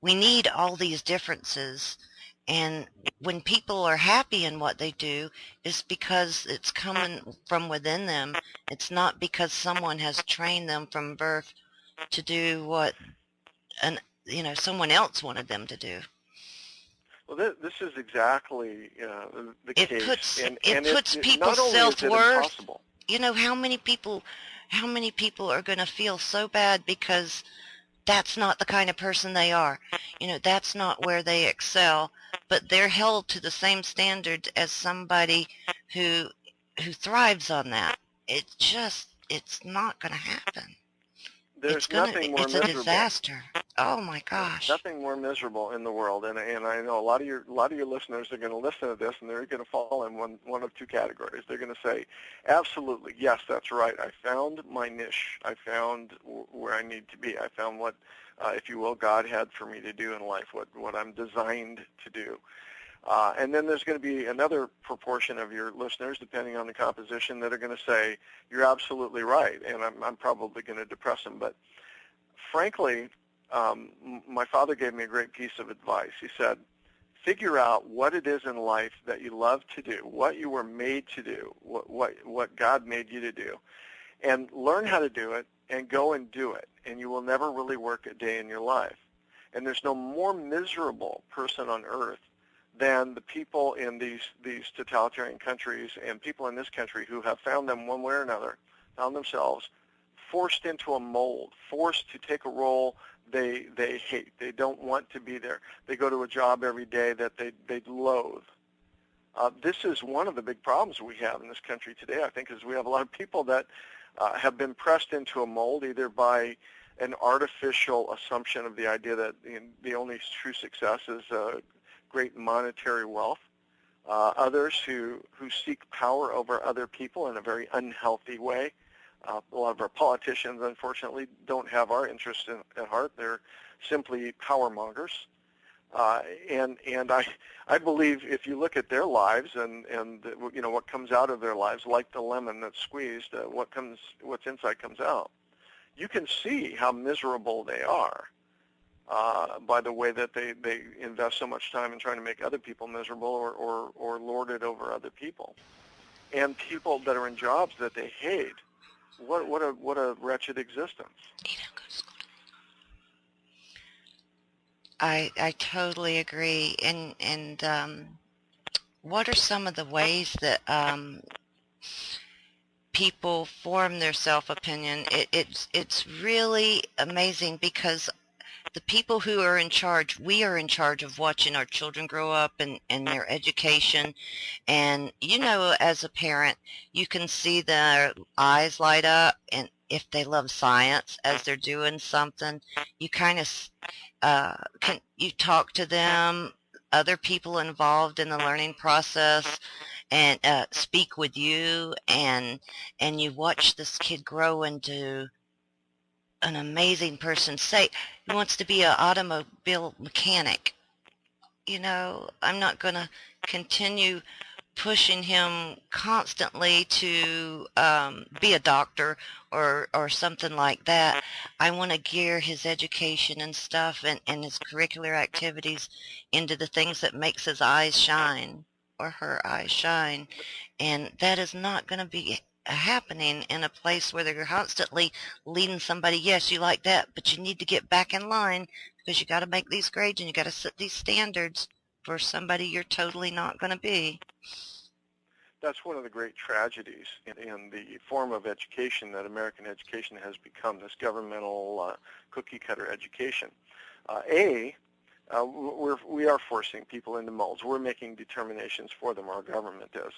we need all these differences. And when people are happy in what they do, it's because it's coming from within them. It's not because someone has trained them from birth to do what an someone else wanted them to do. well, this is exactly the It case, puts and it puts people's not only is it self-worth. impossible. How many people are going to feel so bad because that's not the kind of person they are. That's not where they excel, but they're held to the same standards as somebody who thrives on that. It's not going to happen. There's nothing more It's a miserable. disaster. Oh my gosh. Nothing more miserable in the world, and I know a lot of your listeners are going to listen to this, and they're going to fall in one of two categories. They're going to say, absolutely, yes, that's right. I found my niche. I found where I need to be. I found what, if you will, God had for me to do in life, what I'm designed to do. And then there's going to be another proportion of your listeners, depending on the composition, that are going to say, you're absolutely right, and I'm probably going to depress them. But frankly, my father gave me a great piece of advice. He said, figure out what it is in life that you love to do, what you were made to do, what God made you to do, and learn how to do it and go and do it, and you will never really work a day in your life. And there's no more miserable person on earth than the people in these totalitarian countries and people in this country who have found them one way or another, found themselves forced into a mold, forced to take a role they hate. They don't want to be there. They go to a job every day that they loathe. This is one of the big problems we have in this country today, I think, is we have a lot of people that have been pressed into a mold either by an artificial assumption of the idea that the only true success is great monetary wealth. Others who seek power over other people in a very unhealthy way. A lot of our politicians, unfortunately, don't have our interests at heart. They're simply power mongers. And I believe if you look at their lives and what comes out of their lives, like the lemon that's squeezed, what's inside comes out. You can see how miserable they are by the way that they invest so much time in trying to make other people miserable or lord it over other people. And people that are in jobs that they hate. What a wretched existence. You don't go to school. I totally agree. And what are some of the ways that people form their self-opinion? It's really amazing because the people who are in charge, we are in charge of watching our children grow up and their education. And, as a parent, you can see their eyes light up. And if they love science as they're doing something, you kind of, you talk to them, other people involved in the learning process, and speak with you. And you watch this kid grow into an amazing person. Say he wants to be an automobile mechanic. I'm not going to continue pushing him constantly to be a doctor or something like that. I want to gear his education and stuff and his curricular activities into the things that makes his eyes shine or her eyes shine. And that is not going to be happening in a place where they're constantly leading somebody. Yes, you like that, but you need to get back in line because you got to make these grades and you got to set these standards for somebody you're totally not going to be. That's one of the great tragedies in the form of education that American education has become, this governmental cookie-cutter education. We are forcing people into molds. We're making determinations for them, our government is.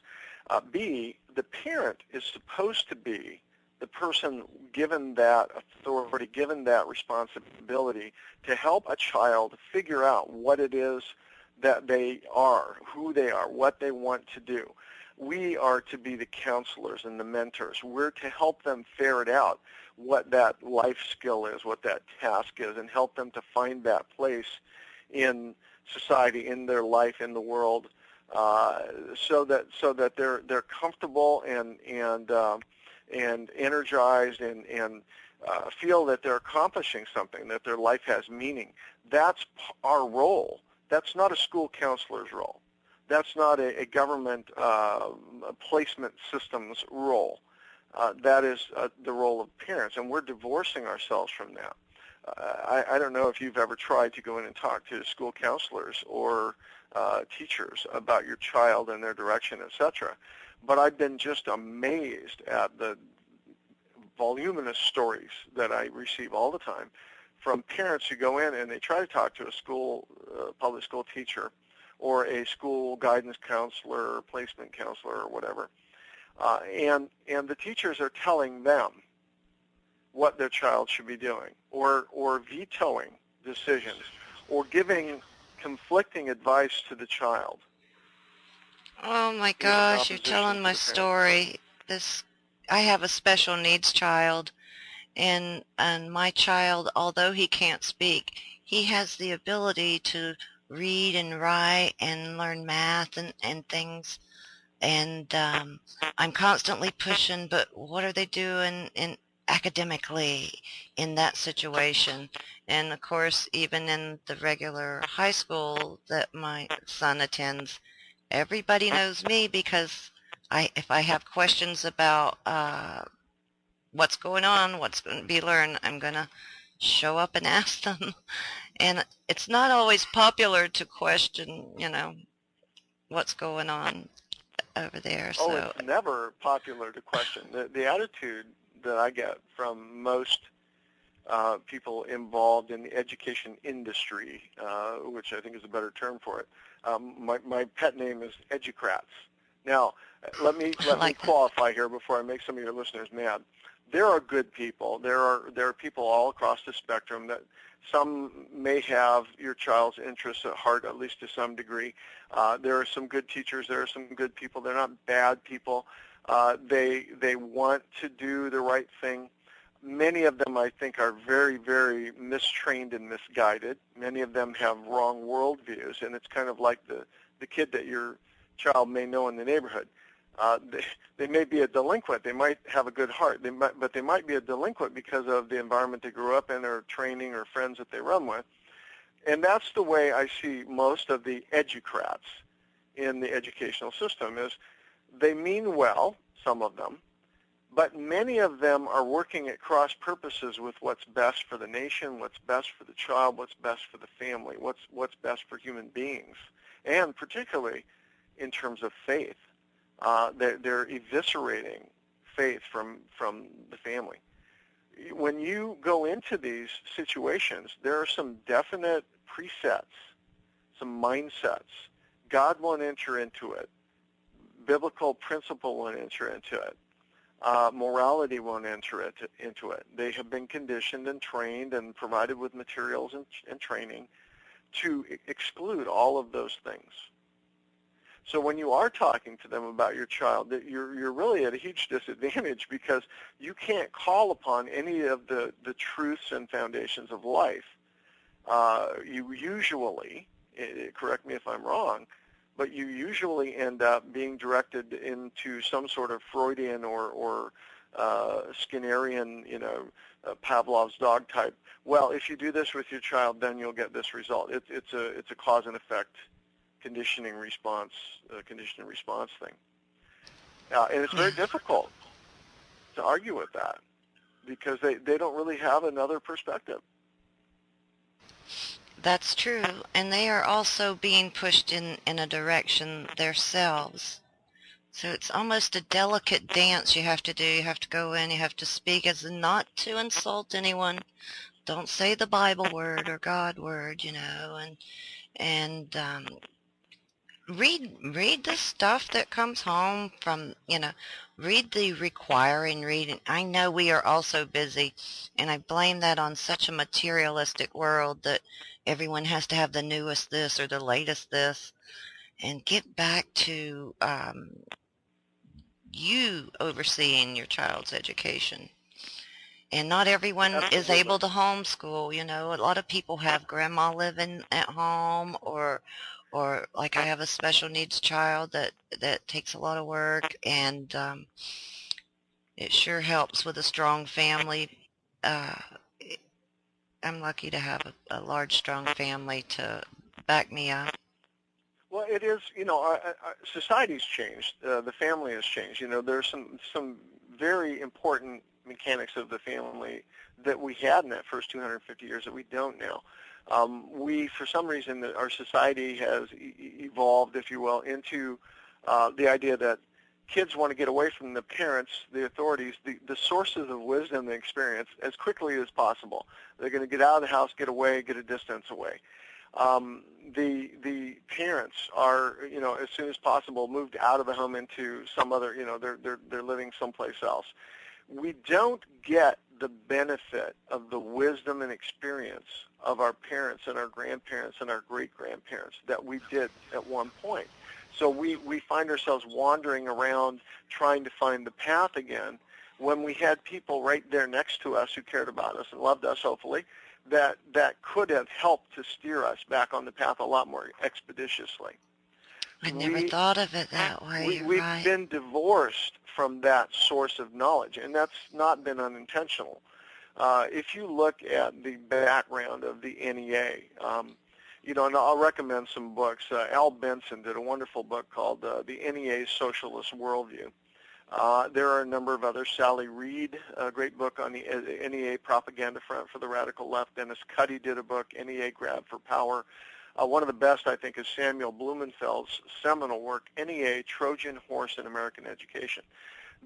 B, the parent is supposed to be the person given that authority, given that responsibility to help a child figure out what it is that they are, who they are, what they want to do. We are to be the counselors and the mentors. We're to help them ferret out what that life skill is, what that task is, and help them to find that place in society, in their life, in the world, so that they're comfortable and energized and feel that they're accomplishing something, that their life has meaning. That's our role. That's not a school counselor's role. That's not a government placement systems role. That is the role of parents, and we're divorcing ourselves from that. I don't know if you've ever tried to go in and talk to school counselors or teachers about your child and their direction, etc. But I've been just amazed at the voluminous stories that I receive all the time from parents who go in and they try to talk to a school, public school teacher or a school guidance counselor or placement counselor or whatever. And the teachers are telling them what their child should be doing or vetoing decisions or giving conflicting advice to the child. Oh my gosh, you're telling my story. I have a special needs child, and my child, although he can't speak, he has the ability to read and write and learn math and things. And I'm constantly pushing, but what are they doing academically in that situation? And of course, even in the regular high school that my son attends, everybody knows me because if I have questions about what's going on, what's going to be learned, I'm going to show up and ask them. And it's not always popular to question, what's going on over there. Oh, So it's never popular to question. The attitude that I get from most people involved in the education industry, which I think is a better term for it, my pet name is educrats. Now, let me qualify here before I make some of your listeners mad. There are good people. There are people all across the spectrum that some may have your child's interests at heart, at least to some degree. There are some good teachers. There are some good people. They're not bad people. They want to do the right thing. Many of them, I think, are very, very mistrained and misguided. Many of them have wrong worldviews, and it's kind of like the kid that your child may know in the neighborhood. They may be a delinquent. They might have a good heart, but they might be a delinquent because of the environment they grew up in or training or friends that they run with. And that's the way I see most of the educrats in the educational system is they mean well, some of them, but many of them are working at cross purposes with what's best for the nation, what's best for the child, what's best for the family, what's best for human beings, and particularly in terms of faith. They're eviscerating faith from the family. When you go into these situations, there are some definite presets, some mindsets. God won't enter into it. Biblical principle won't enter into it. Morality won't enter into it. They have been conditioned and trained and provided with materials and training to exclude all of those things. So when you are talking to them about your child, you're really at a huge disadvantage because you can't call upon any of the truths and foundations of life. You usually, correct me if I'm wrong, but you usually end up being directed into some sort of Freudian or Skinnerian, Pavlov's dog type. Well, if you do this with your child, then you'll get this result. It's a cause and effect conditioning response thing. And it's very difficult to argue with that because they don't really have another perspective. that's true. And they are also being pushed in a direction themselves. So it's almost a delicate dance you have to do. You have to go in, you have to speak as not to insult anyone. Don't say the Bible word or God word, and read the stuff that comes home from, read the requiring reading. I know we are all so busy, and I blame that on such a materialistic world that everyone has to have the newest this or the latest this, and get back to you overseeing your child's education. And not everyone is Absolutely. able to homeschool. A lot of people have grandma living at home, or like I have a special needs child that takes a lot of work, and it sure helps with a strong family. Uh, I'm lucky to have a large, strong family to back me up. Well, it is, our society's changed. The family has changed. There's some very important mechanics of the family that we had in that first 250 years that we don't now. For some reason, our society has evolved, if you will, into the idea that kids want to get away from the parents, the authorities, the sources of wisdom and experience as quickly as possible. They're going to get out of the house, get away, get a distance away. The parents are, as soon as possible, moved out of the home into some other, they're living someplace else. We don't get the benefit of the wisdom and experience of our parents and our grandparents and our great-grandparents that we did at one point. So we find ourselves wandering around trying to find the path again when we had people right there next to us who cared about us and loved us, hopefully, that could have helped to steer us back on the path a lot more expeditiously. I never thought of it that way. You're We've right. been divorced from that source of knowledge, and that's not been unintentional. If you look at the background of the NEA, and I'll recommend some books. Al Benson did a wonderful book called The NEA's Socialist Worldview. There are a number of others. Sally Reed, a great book on the NEA Propaganda Front for the Radical Left. Dennis Cuddy did a book, NEA Grab for Power. One of the best, I think, is Samuel Blumenfeld's seminal work, NEA Trojan Horse in American Education.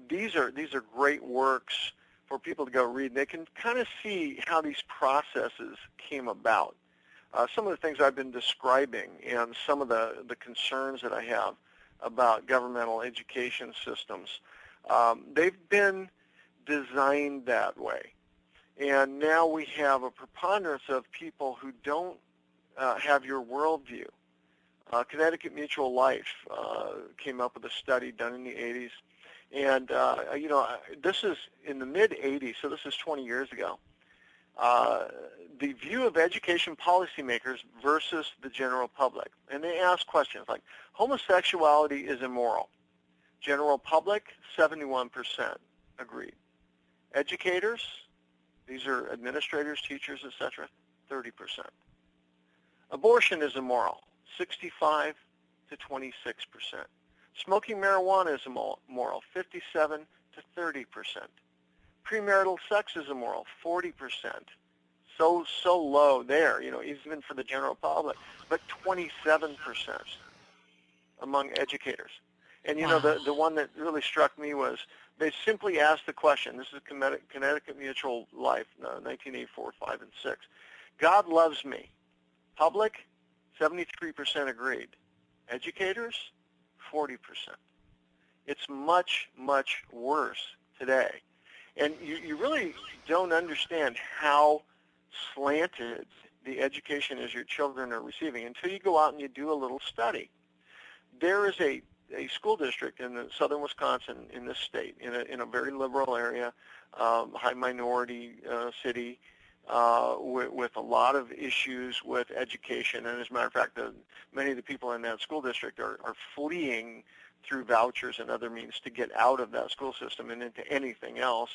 These are great works for people to go read. They can kind of see how these processes came about. Some of the things I've been describing and some of the concerns that I have about governmental education systems, they've been designed that way. And now we have a preponderance of people who don't have your worldview. Connecticut Mutual Life came up with a study done in the 80s. And, this is in the mid-'80s, so this is 20 years ago. The view of education policymakers versus the general public. And they ask questions like, homosexuality is immoral. General public, 71% agreed. Educators, these are administrators, teachers, etc., 30%. Abortion is immoral, 65 to 26%. Smoking marijuana is immoral, 57 to 30%. Premarital sex is immoral, 40%. So low there, even for the general public, but 27% among educators. And, Wow. the one that really struck me was they simply asked the question, this is Connecticut Mutual Life, 1984, 5, and 6. God loves me. Public, 73% agreed. Educators, 40%. It's much, much worse today. And you really don't understand how slanted the education is your children are receiving until you go out and you do a little study. There is a school district in the southern Wisconsin in this state, in a very liberal area, high minority city, with a lot of issues with education. And as a matter of fact, many of the people in that school district are fleeing through vouchers and other means to get out of that school system and into anything else.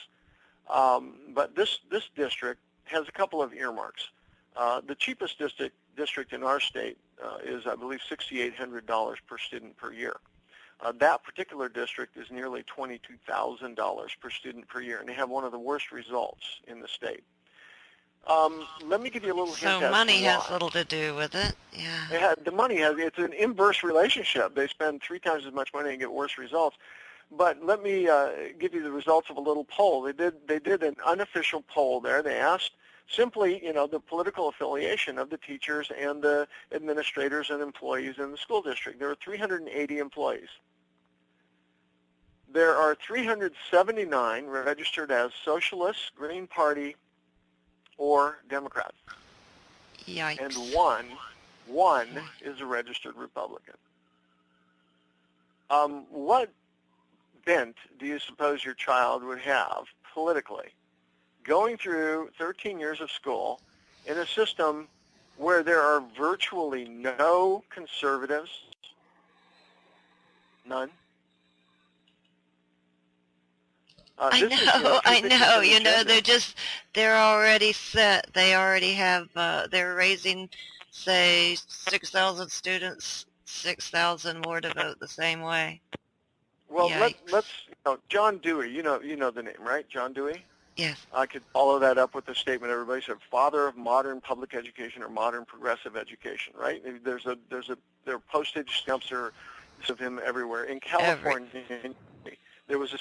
But this district has a couple of earmarks. The cheapest district in our state is, I believe, $6,800 per student per year. That particular district is nearly $22,000 per student per year, and they have one of the worst results in the state. Let me give you a little hint. So money has little to do with it. Yeah. The money it's an inverse relationship. They spend 3 times as much money and get worse results. But let me give you the results of a little poll. They did an unofficial poll there. They asked simply, the political affiliation of the teachers and the administrators and employees in the school district. There are 380 employees. There are 379 registered as Socialists, Green Party, or Democrats. Yikes. And one is a registered Republican. What bent do you suppose your child would have politically going through 13 years of school in a system where there are virtually no conservatives? None. I know. They're already set. They already have, they're raising, say, 6,000 students, 6,000 more to vote the same way. Well, let's John Dewey, you know the name, right? John Dewey? Yes. I could follow that up with the statement everybody said, father of modern public education or modern progressive education, right? There are postage stamps of him everywhere. In California, there was a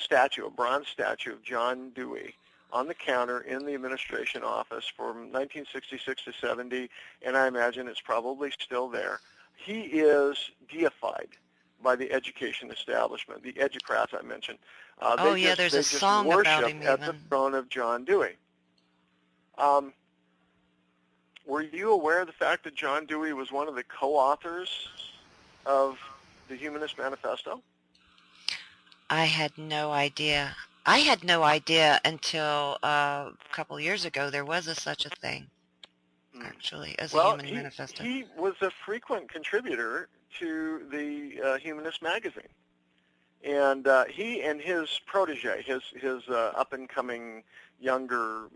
bronze statue of John Dewey on the counter in the administration office from 1966 to 70, and I imagine it's probably still there. He is deified by the education establishment, the educrats I mentioned. There's a song about him at the throne of John Dewey. Were you aware of the fact that John Dewey was one of the co-authors of the Humanist Manifesto? I had no idea. I had no idea until a couple years ago there was such a thing, actually, as a Human Manifesto. He was a frequent contributor to the Humanist magazine. And he and his protege, his up-and-coming younger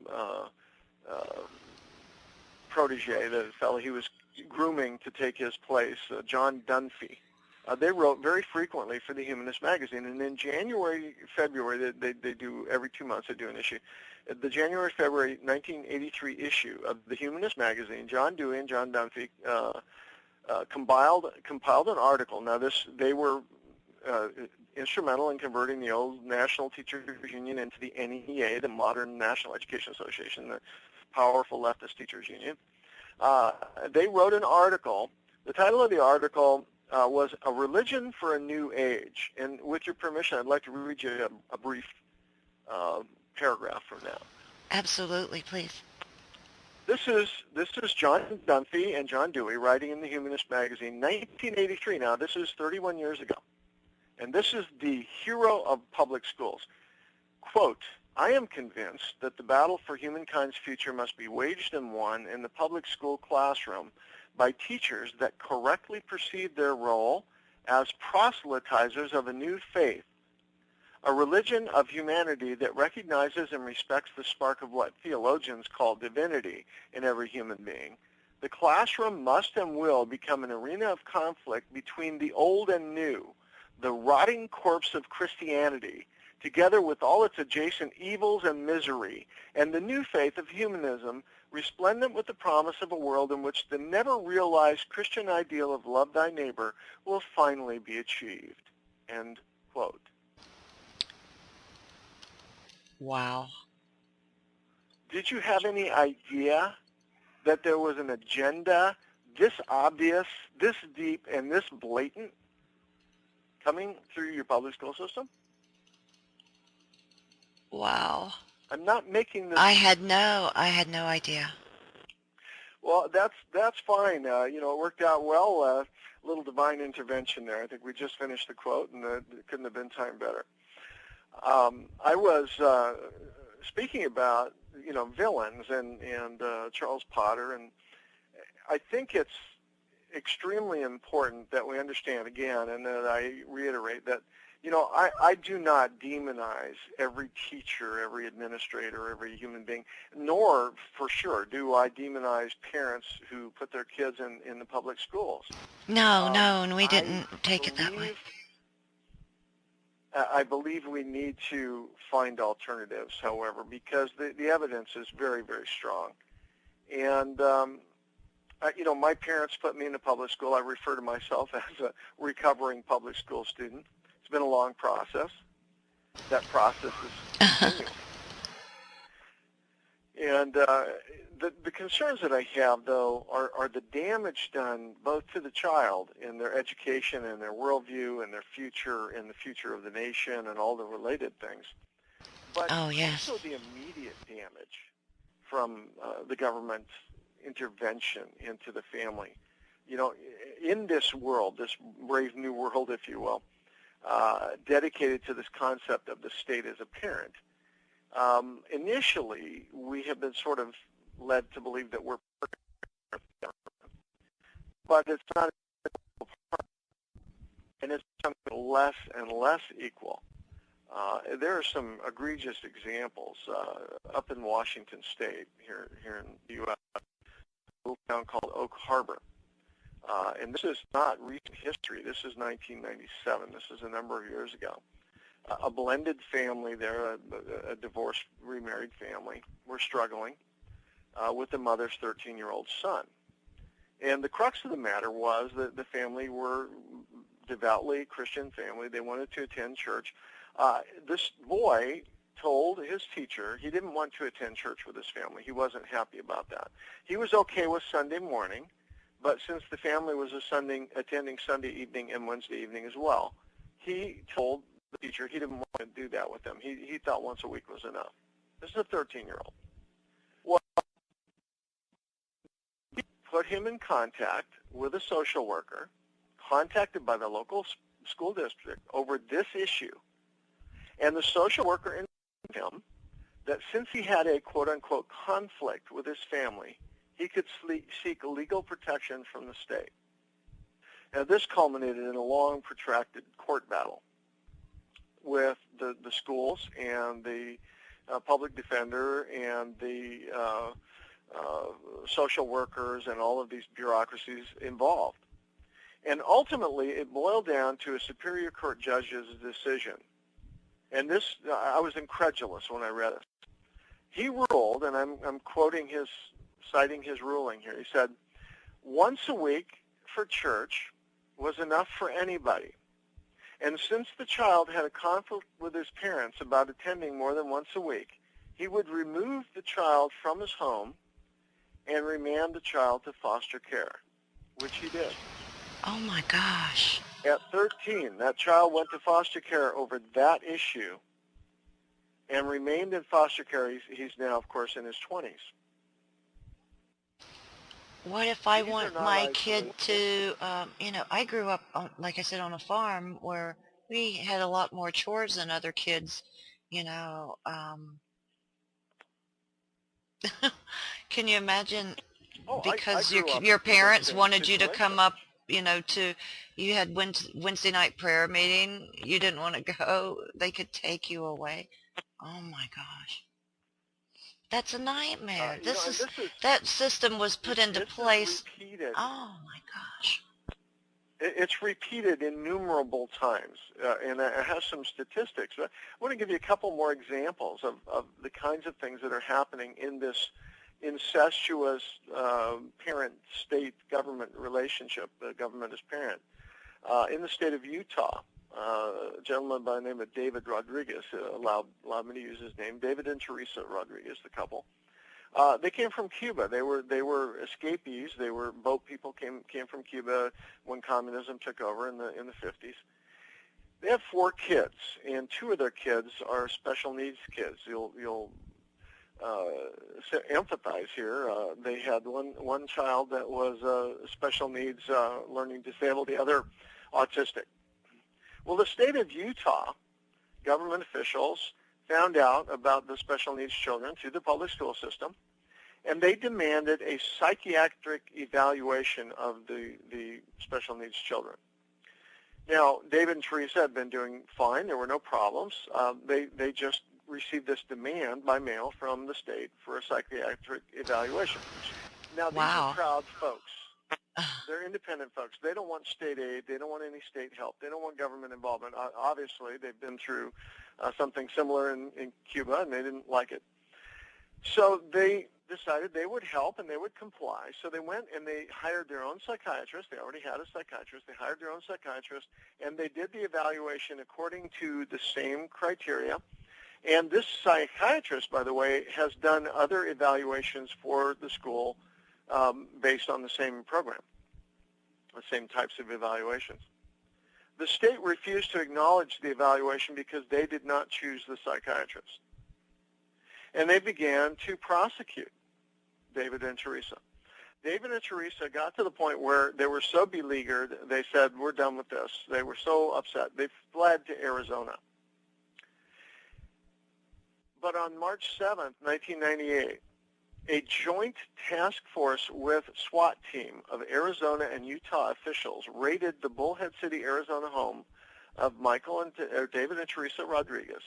protege, the fellow he was grooming to take his place, John Dunphy, they wrote very frequently for the Humanist magazine. And in January, February, they do every 2 months, they do an issue. The January-February 1983 issue of the Humanist magazine, John Dewey and John Dunphy compiled an article. Now, they were instrumental in converting the old National Teachers Union into the NEA, the modern National Education Association, the powerful leftist teachers union. They wrote an article. The title of the article was A Religion for a New Age. And with your permission, I'd like to read you a brief paragraph from that. Absolutely, please. This is John Dunphy and John Dewey writing in the Humanist magazine, 1983. Now, this is 31 years ago. And this is the hero of public schools. Quote, I am convinced that the battle for humankind's future must be waged and won in the public school classroom by teachers that correctly perceive their role as proselytizers of a new faith, a religion of humanity that recognizes and respects the spark of what theologians call divinity in every human being. The classroom must and will become an arena of conflict between the old and new, the rotting corpse of Christianity, together with all its adjacent evils and misery, and the new faith of humanism, resplendent with the promise of a world in which the never-realized Christian ideal of love thy neighbor will finally be achieved. End quote. Wow. Did you have any idea that there was an agenda this obvious, this deep, and this blatant coming through your public school system? Wow. I'm not making this. I had no idea. Well, that's fine. It worked out well. A little divine intervention there. I think we just finished the quote, and it couldn't have been timed better. I was speaking about villains and Charles Potter, and I think it's extremely important that we understand again, and that I reiterate that I do not demonize every teacher, every administrator, every human being, nor for sure do I demonize parents who put their kids in the public schools. No, and we didn't take it that way. I believe we need to find alternatives, however, because the evidence is very, very strong. And, my parents put me in the public school. I refer to myself as a recovering public school student. It's been a long process. That process is continuing. And the concerns that I have, though, are the damage done both to the child in their education and their worldview and their future and the future of the nation and all the related things, but Oh, yes. also the immediate damage from the government intervention into the family. You know, in this world, this brave new world, if you will, dedicated to this concept of the state as a parent, initially we have been sort of led to believe that we're perfect, but it's not, and it's becoming less and less equal. There are some egregious examples up in Washington State, here in the U.S., a little town called Oak Harbor. And this is not recent history. This is 1997. This is a number of years ago. A blended family there, a divorced, remarried family, were struggling with the mother's 13-year-old son. And the crux of the matter was that the family were devoutly Christian family. They wanted to attend church. This boy told his teacher he didn't want to attend church with his family. He wasn't happy about that. He was okay with Sunday morning, but since the family was attending Sunday evening and Wednesday evening as well, he told the teacher he didn't want to do that with them. He thought once a week was enough. This is a 13-year-old. Well, we put him in contact with a social worker, contacted by the local school district over this issue. And the social worker informed him that since he had a quote-unquote conflict with his family, he could seek legal protection from the state. Now, this culminated in a long, protracted court battle with the schools and the public defender and the social workers and all of these bureaucracies involved. And ultimately, it boiled down to a Superior Court judge's decision. And this, I was incredulous when I read it. He ruled, and I'm citing his ruling here. He said, once a week for church was enough for anybody. And since the child had a conflict with his parents about attending more than once a week, he would remove the child from his home and remand the child to foster care, which he did. Oh, my gosh. At 13, that child went to foster care over that issue and remained in foster care. He's now, of course, in his 20s. What if I want my kid to, I grew up, like I said, on a farm where we had a lot more chores than other kids, Can you imagine, because your parents wanted you to come up, you had Wednesday night prayer meeting, you didn't want to go, they could take you away. Oh my gosh. That's a nightmare. That system was put into place. Oh my gosh. It's repeated innumerable times, and I have some statistics. I want to give you a couple more examples of the kinds of things that are happening in this incestuous parent-state government relationship, government as parent. In the state of Utah, a gentleman by the name of David Rodriguez allowed me to use his name, David and Teresa Rodriguez, the couple. They came from Cuba. They were escapees. They were boat people. Came from Cuba when communism took over in the 50s. They have 4 kids, and 2 of their kids are special needs kids. You'll empathize here. They had one child that was special needs, learning disabled. The other autistic. Well, the state of Utah government officials found out about the special needs children through the public school system, and they demanded a psychiatric evaluation of the special needs children. Now, David and Teresa had been doing fine. There were no problems. They just received this demand by mail from the state for a psychiatric evaluation. Now, these are proud folks. They're independent folks. They don't want state aid. They don't want any state help. They don't want government involvement. Obviously, they've been through something similar in Cuba, and they didn't like it. So they decided they would help and they would comply. So they went and they hired their own psychiatrist. They already had a psychiatrist. They hired their own psychiatrist, and they did the evaluation according to the same criteria. And this psychiatrist, by the way, has done other evaluations for the school based on the same program, the same types of evaluations. The state refused to acknowledge the evaluation because they did not choose the psychiatrist. And they began to prosecute David and Teresa. David and Teresa got to the point where they were so beleaguered, they said, we're done with this. They were so upset. They fled to Arizona. But on March 7th, 1998, a joint task force with SWAT team of Arizona and Utah officials raided the Bullhead City, Arizona home of David and Teresa Rodriguez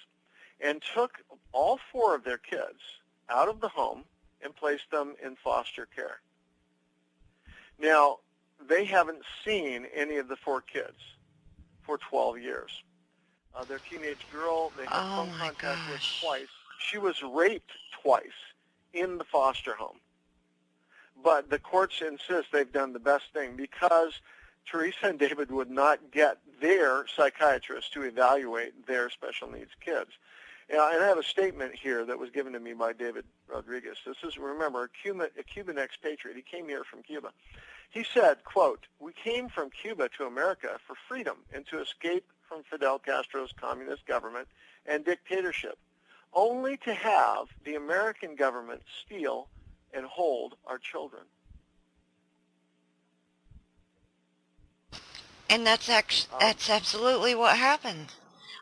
and took all 4 of their kids out of the home and placed them in foster care. Now, they haven't seen any of the 4 kids for 12 years. Their teenage girl, they had phone contact with twice. She was raped twice in the foster home. But the courts insist they've done the best thing because Teresa and David would not get their psychiatrist to evaluate their special needs kids. And I have a statement here that was given to me by David Rodriguez. This is, remember, a Cuban expatriate. He came here from Cuba. He said, quote, "We came from Cuba to America for freedom and to escape from Fidel Castro's communist government and dictatorship, only to have the American government steal and hold our children." And that's absolutely what happened.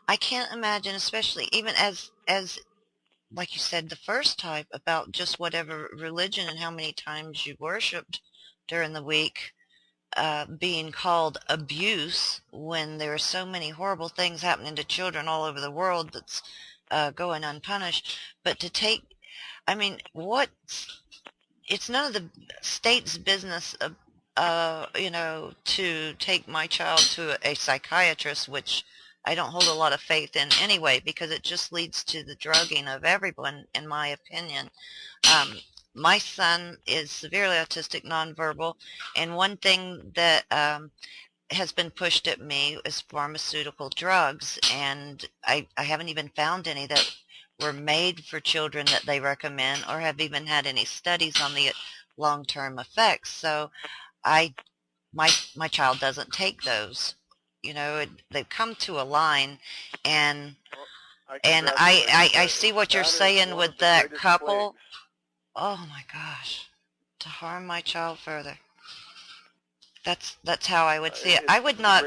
I can't imagine, especially even as like you said the first time about just whatever religion and how many times you worshipped during the week, being called abuse when there are so many horrible things happening to children all over the world that's going unpunished. But to take, I mean, it's none of the state's business, to take my child to a psychiatrist, which I don't hold a lot of faith in anyway, because it just leads to the drugging of everyone, in my opinion. My son is severely autistic, nonverbal, and one thing that has been pushed at me is pharmaceutical drugs, and I haven't even found any that were made for children that they recommend or have even had any studies on the long-term effects. So my child doesn't take those. They've come to a line, and I see what you're saying with that couple. Oh my gosh, to harm my child further. That's how I would see it. I would not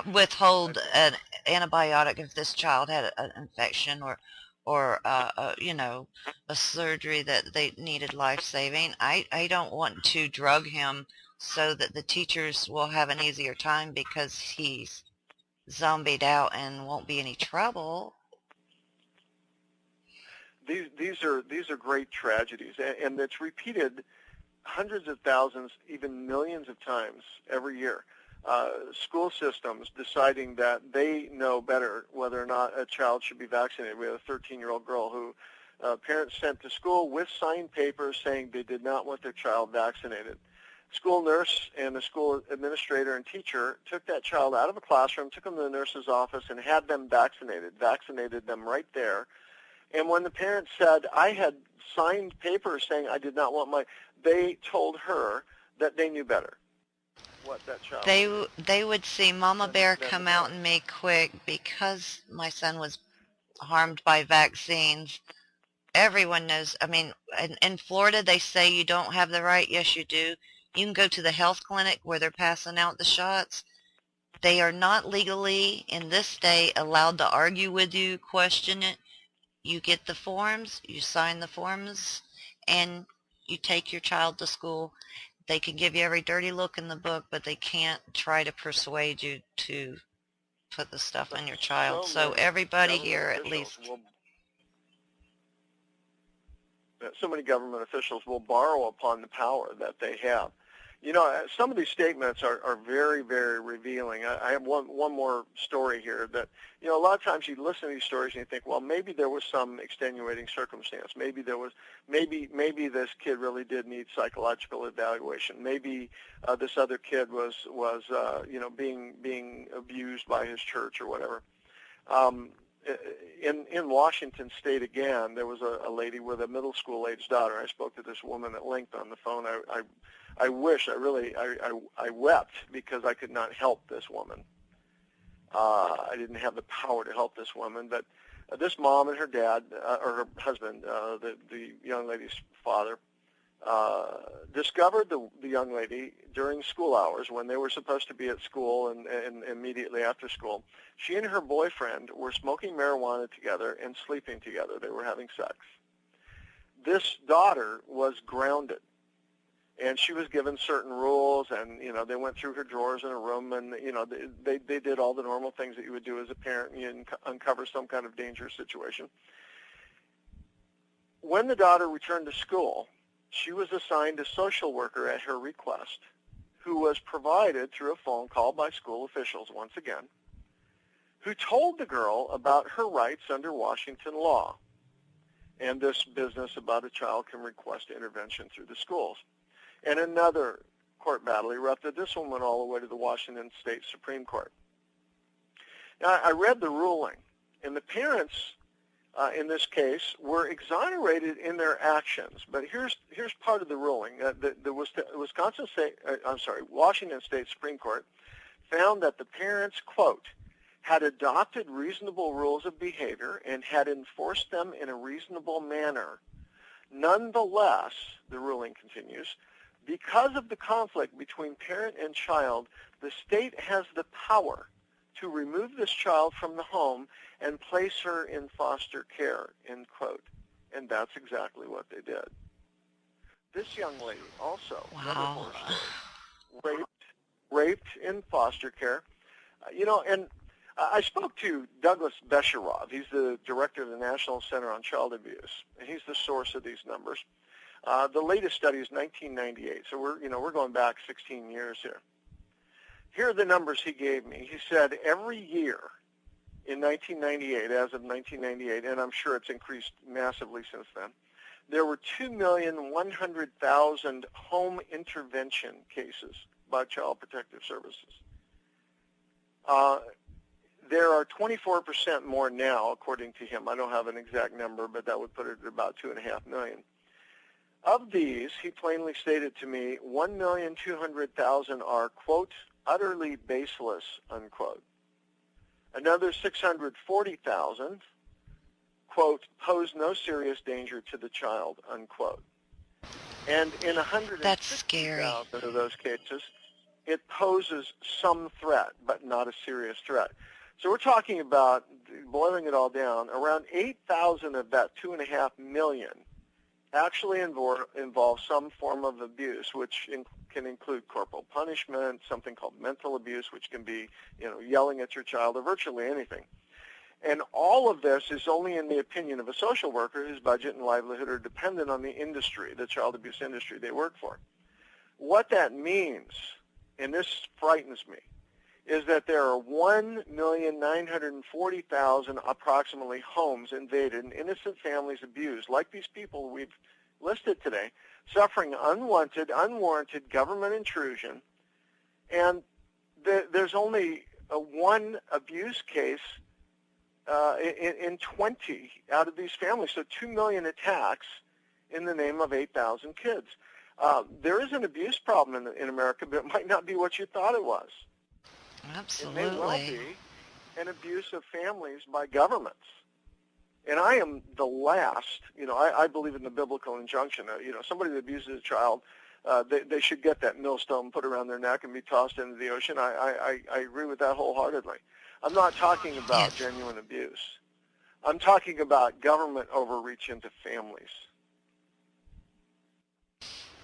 withhold an antibiotic if this child had an infection or a surgery that they needed life-saving. I don't want to drug him so that the teachers will have an easier time because he's zombied out and won't be any trouble. These are great tragedies, and it's repeated hundreds of thousands, even millions of times every year. School systems deciding that they know better whether or not a child should be vaccinated. We had a 13-year-old girl who parents sent to school with signed papers saying they did not want their child vaccinated. School nurse and the school administrator and teacher took that child out of a classroom, took them to the nurse's office, and had them vaccinated them right there. And when the parents said, I had signed papers saying I did not want they told her that they knew better what that child They would see Mama Bear come out in me quick because my son was harmed by vaccines. Everyone knows. I mean, in Florida, they say you don't have the right. Yes, you do. You can go to the health clinic where they're passing out the shots. They are not legally, in this state, allowed to argue with you, question it. You get the forms, you sign the forms, and you take your child to school. They can give you every dirty look in the book, but they can't try to persuade you to put the stuff in your child. So everybody here, at least... So many government officials will borrow upon the power that they have. Some of these statements are very, very revealing. I have one more story here that, a lot of times you listen to these stories and you think, well, maybe there was some extenuating circumstance. Maybe this kid really did need psychological evaluation. Maybe this other kid was being abused by his church or whatever. in Washington State again, there was a lady with a middle school age daughter. I spoke to this woman at length on the phone. I wish, I wept because I could not help this woman. I didn't have the power to help this woman, but this mom and her dad, or her husband, the young lady's father, discovered the young lady during school hours when they were supposed to be at school and immediately after school. She and her boyfriend were smoking marijuana together and sleeping together. They were having sex. This daughter was grounded, and she was given certain rules, and they went through her drawers in her room, and they did all the normal things that you would do as a parent. You uncover some kind of dangerous situation. When the daughter returned to school, she was assigned a social worker at her request, who was provided through a phone call by school officials once again, who told the girl about her rights under Washington law and this business about a child can request intervention through the schools. And another court battle erupted. This one went all the way to the Washington State Supreme Court. Now, I read the ruling, and the parents in this case were exonerated in their actions. But here's part of the ruling. The Washington State Supreme Court found that the parents, quote, had adopted reasonable rules of behavior and had enforced them in a reasonable manner. Nonetheless, the ruling continues, because of the conflict between parent and child, the state has the power to remove this child from the home and place her in foster care, end quote. And that's exactly what they did. This young lady also, Wow. raped in foster care. And I spoke to Douglas Besharov. He's the director of the National Center on Child Abuse, and he's the source of these numbers. The latest study is 1998, so we're going back 16 years here. Here are the numbers he gave me. He said every year in 1998, as of 1998, and I'm sure it's increased massively since then, there were 2,100,000 home intervention cases by Child Protective Services. There are 24% more now, according to him. I don't have an exact number, but that would put it at about 2.5 million. Of these, he plainly stated to me, 1,200,000 are, quote, utterly baseless, unquote. Another 640,000, quote, pose no serious danger to the child, unquote. And in 160,000 of those cases, it poses some threat, but not a serious threat. So we're talking about, boiling it all down, around 8,000 of that 2.5 million actually involve some form of abuse, which can include corporal punishment, something called mental abuse, which can be, yelling at your child, or virtually anything. And all of this is only in the opinion of a social worker whose budget and livelihood are dependent on the industry, the child abuse industry they work for. What that means, and this frightens me, is that there are 1,940,000 approximately homes invaded and innocent families abused, like these people we've listed today, suffering unwarranted government intrusion, and there's only one abuse case in 20 out of these families, so 2 million attacks in the name of 8,000 kids. There is an abuse problem in America, but it might not be what you thought it was. Absolutely. It may well be an abuse of families by governments. And I am the last, I believe in the biblical injunction. Somebody that abuses a child, they should get that millstone put around their neck and be tossed into the ocean. I agree with that wholeheartedly. I'm not talking about genuine abuse. I'm talking about government overreach into families.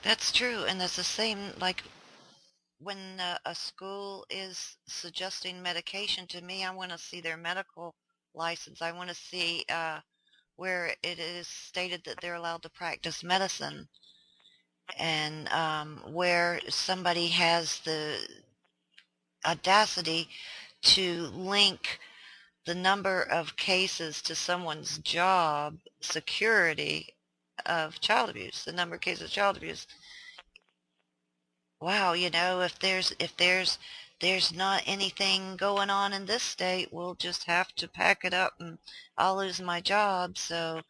That's true, and that's the same, like, when a school is suggesting medication to me, I want to see their medical license. I want to see where it is stated that they're allowed to practice medicine, and where somebody has the audacity to link the number of cases to someone's job security of child abuse, the number of cases of child abuse. Wow, if there's there's not anything going on in this state, we'll just have to pack it up and I'll lose my job. So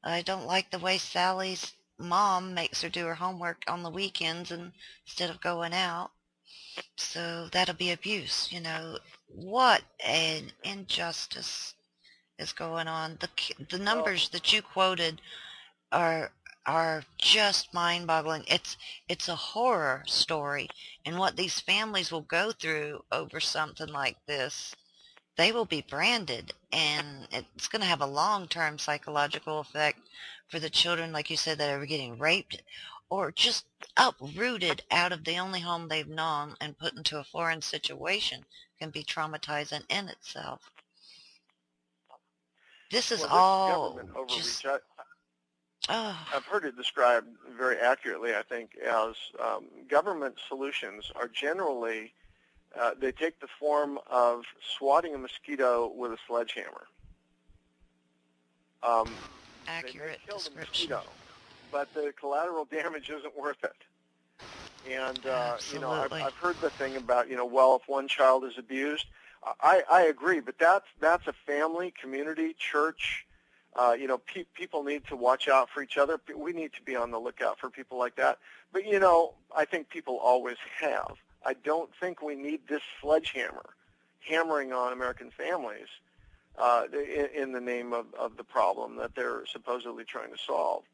I don't like the way Sally's mom makes her do her homework on the weekends instead of going out. So that'll be abuse. What an injustice is going on. The Well, numbers that you quoted are just mind-boggling. It's a horror story, and what these families will go through over something like this. They will be branded, and it's going to have a long-term psychological effect for the children, like you said, that are getting raped or just uprooted out of the only home they've known and put into a foreign situation. Can be traumatizing in itself. This is well, this government all overreach, just, oh, I've heard it described very accurately, I think, as government solutions are generally, they take the form of swatting a mosquito with a sledgehammer. They may accurate kill the description. mosquito, but the collateral damage isn't worth it. And, Absolutely. I've heard the thing about, well, if one child is abused, I agree, but that's a family, community, church. People need to watch out for each other. We need to be on the lookout for people like that. But, I think people always have. I don't think we need this sledgehammer hammering on American families in the name of the problem that they're supposedly trying to solve.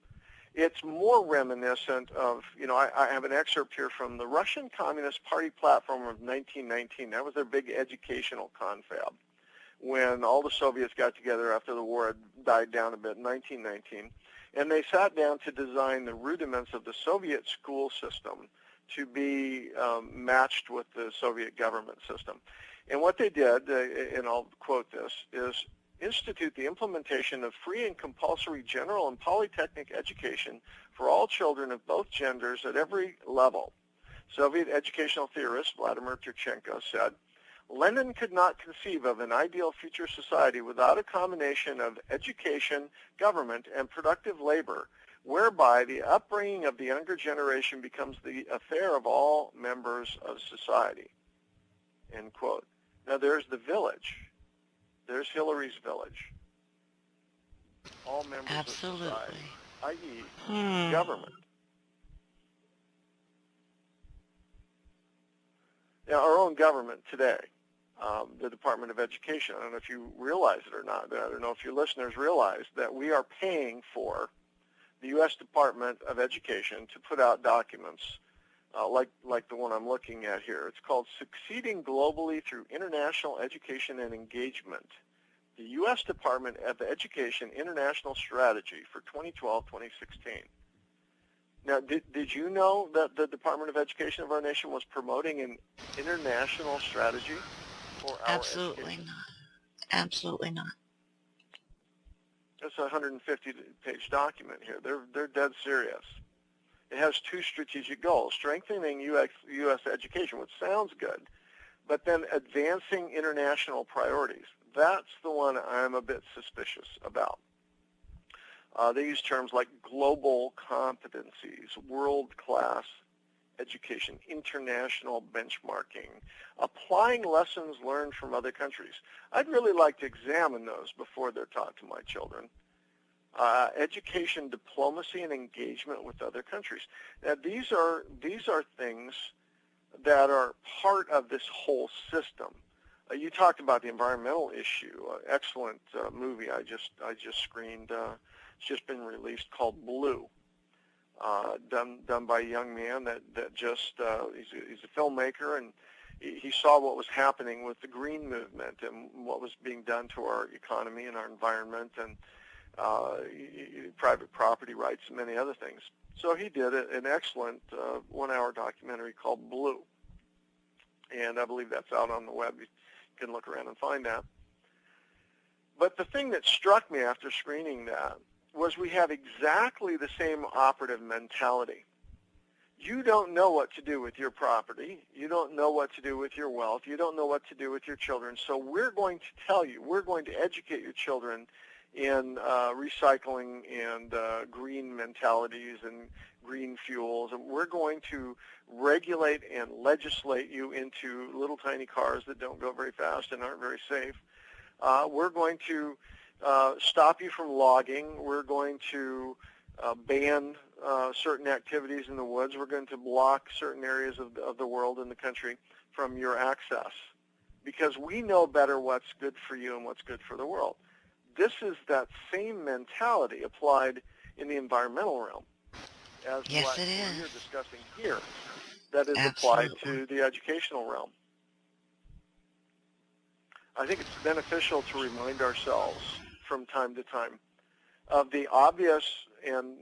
It's more reminiscent of, I have an excerpt here from the Russian Communist Party platform of 1919. That was their big educational confab when all the Soviets got together after the war had died down a bit in 1919. And they sat down to design the rudiments of the Soviet school system to be matched with the Soviet government system. And what they did, and I'll quote this, is institute the implementation of free and compulsory general and polytechnic education for all children of both genders at every level. Soviet educational theorist Vladimir Turchenko said, Lenin could not conceive of an ideal future society without a combination of education, government, and productive labor, whereby the upbringing of the younger generation becomes the affair of all members of society. End quote. Now there's the village. There's Hillary's village. All members Absolutely. of society, i.e. government. Now, our own government today, the Department of Education, I don't know if you realize it or not, I don't know if your listeners realize that we are paying for the U.S. Department of Education to put out documents like the one I'm looking at here. It's called Succeeding Globally Through International Education and Engagement, the U.S. Department of Education International Strategy for 2012-2016. Now, did you know that the Department of Education of our nation was promoting an international strategy for our Absolutely education? not. Absolutely not. It's a 150-page document here. They're dead serious. It has two strategic goals: strengthening U.S. education, which sounds good, but then advancing international priorities. That's the one I'm a bit suspicious about. They use terms like global competencies, world-class education, international benchmarking, applying lessons learned from other countries. I'd really like to examine those before they're taught to my children. Education diplomacy and engagement with other countries. Now, these are things that are part of this whole system. You talked about the environmental issue. Excellent movie I just screened. It's just been released called Blue. Done by a young man that just he's a filmmaker, and he saw what was happening with the green movement and what was being done to our economy and our environment and private property rights and many other things. So he did an excellent one-hour documentary called Blue, and I believe that's out on the web. You can look around and find that. But the thing that struck me after screening that was we have exactly the same operative mentality. You don't know what to do with your property. You don't know what to do with your wealth. You don't know what to do with your children. So we're going to tell you, we're going to educate your children in recycling and green mentalities and green fuels, and we're going to regulate and legislate you into little tiny cars that don't go very fast and aren't very safe. We're going to stop you from logging. We're going to ban certain activities in the woods. We're going to block certain areas of the world and the country from your access because we know better what's good for you and what's good for the world. This is that same mentality applied in the environmental realm as Yes, what it is. we're discussing here that is Absolutely. applied to the educational realm. I think it's beneficial to remind ourselves from time to time of the obvious and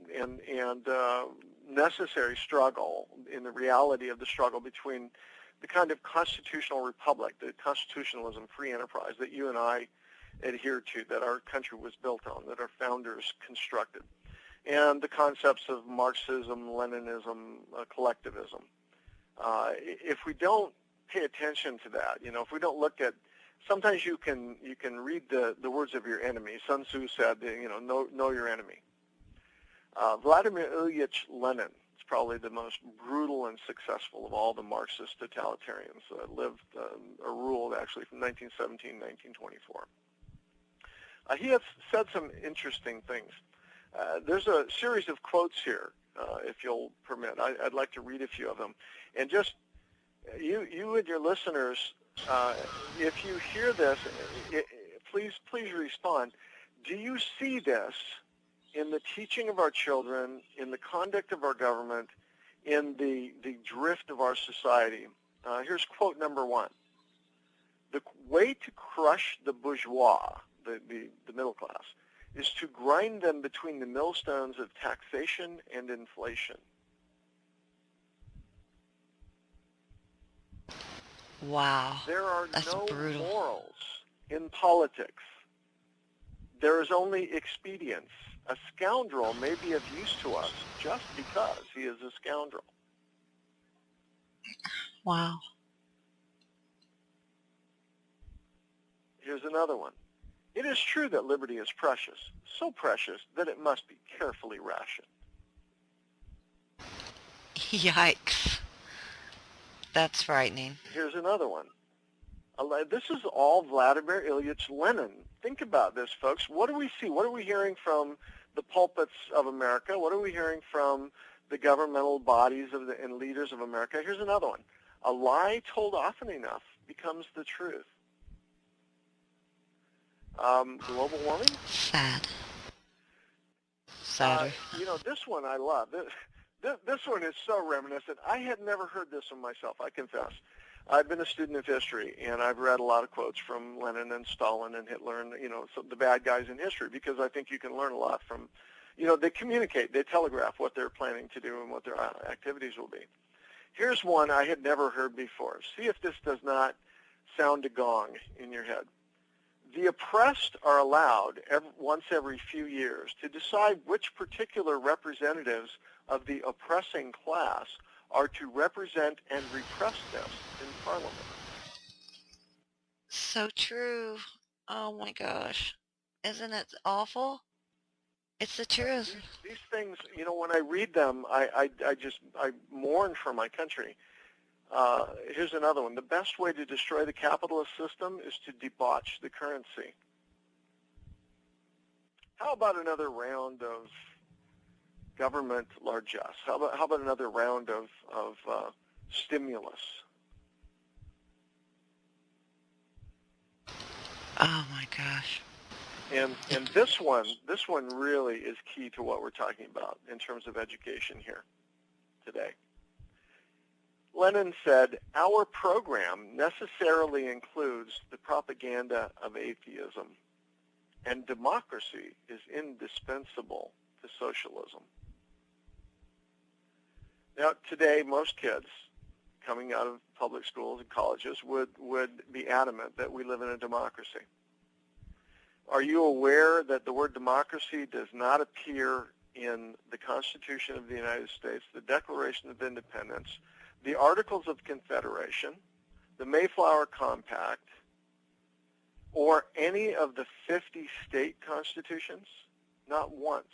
necessary struggle in the reality of the struggle between the kind of constitutional republic, the constitutionalism, free enterprise that you and I adhere to, that our country was built on, that our founders constructed, and the concepts of Marxism, Leninism, collectivism. If we don't pay attention to that, if we don't look at, sometimes you can read the words of your enemy. Sun Tzu said, know your enemy. Vladimir Ilyich Lenin is probably the most brutal and successful of all the Marxist totalitarians that lived or ruled actually from 1917 to 1924. He has said some interesting things. There's a series of quotes here, if you'll permit. I'd like to read a few of them. And just you and your listeners, if you hear this, please respond. Do you see this in the teaching of our children, in the conduct of our government, in the drift of our society? Here's quote number one. The way to crush the bourgeois, the middle class, is to grind them between the millstones of taxation and inflation. Wow. There are That's no brutal. morals in politics. There is only expedience. A scoundrel may be of use to us just because he is a scoundrel. Wow. Here's another one. It is true that liberty is precious, so precious that it must be carefully rationed. Yikes. That's frightening. Here's another one. This is all Vladimir Ilyich Lenin. Think about this, folks. What do we see? What are we hearing from the pulpits of America? What are we hearing from the governmental bodies and leaders of America? Here's another one. A lie told often enough becomes the truth. Global warming? Sad. Sadder. This one I love. This one is so reminiscent. I had never heard this one myself, I confess. I've been a student of history, and I've read a lot of quotes from Lenin and Stalin and Hitler and, the bad guys in history, because I think you can learn a lot from, they communicate, they telegraph what they're planning to do and what their activities will be. Here's one I had never heard before. See if this does not sound a gong in your head. The oppressed are allowed once every few years to decide which particular representatives of the oppressing class are to represent and repress them in Parliament. So true. Oh my gosh. Isn't it awful? It's the truth. These things, when I read them, I mourn for my country. Here's another one. The best way to destroy the capitalist system is to debauch the currency. How about another round of government largesse? How about another round of stimulus? Oh my gosh. And this one really is key to what we're talking about in terms of education here today. Lenin said, our program necessarily includes the propaganda of atheism, and democracy is indispensable to socialism. Now, today, most kids coming out of public schools and colleges would be adamant that we live in a democracy. Are you aware that the word democracy does not appear in the Constitution of the United States, the Declaration of Independence, the Articles of Confederation, the Mayflower Compact, or any of the 50 state constitutions? Not once.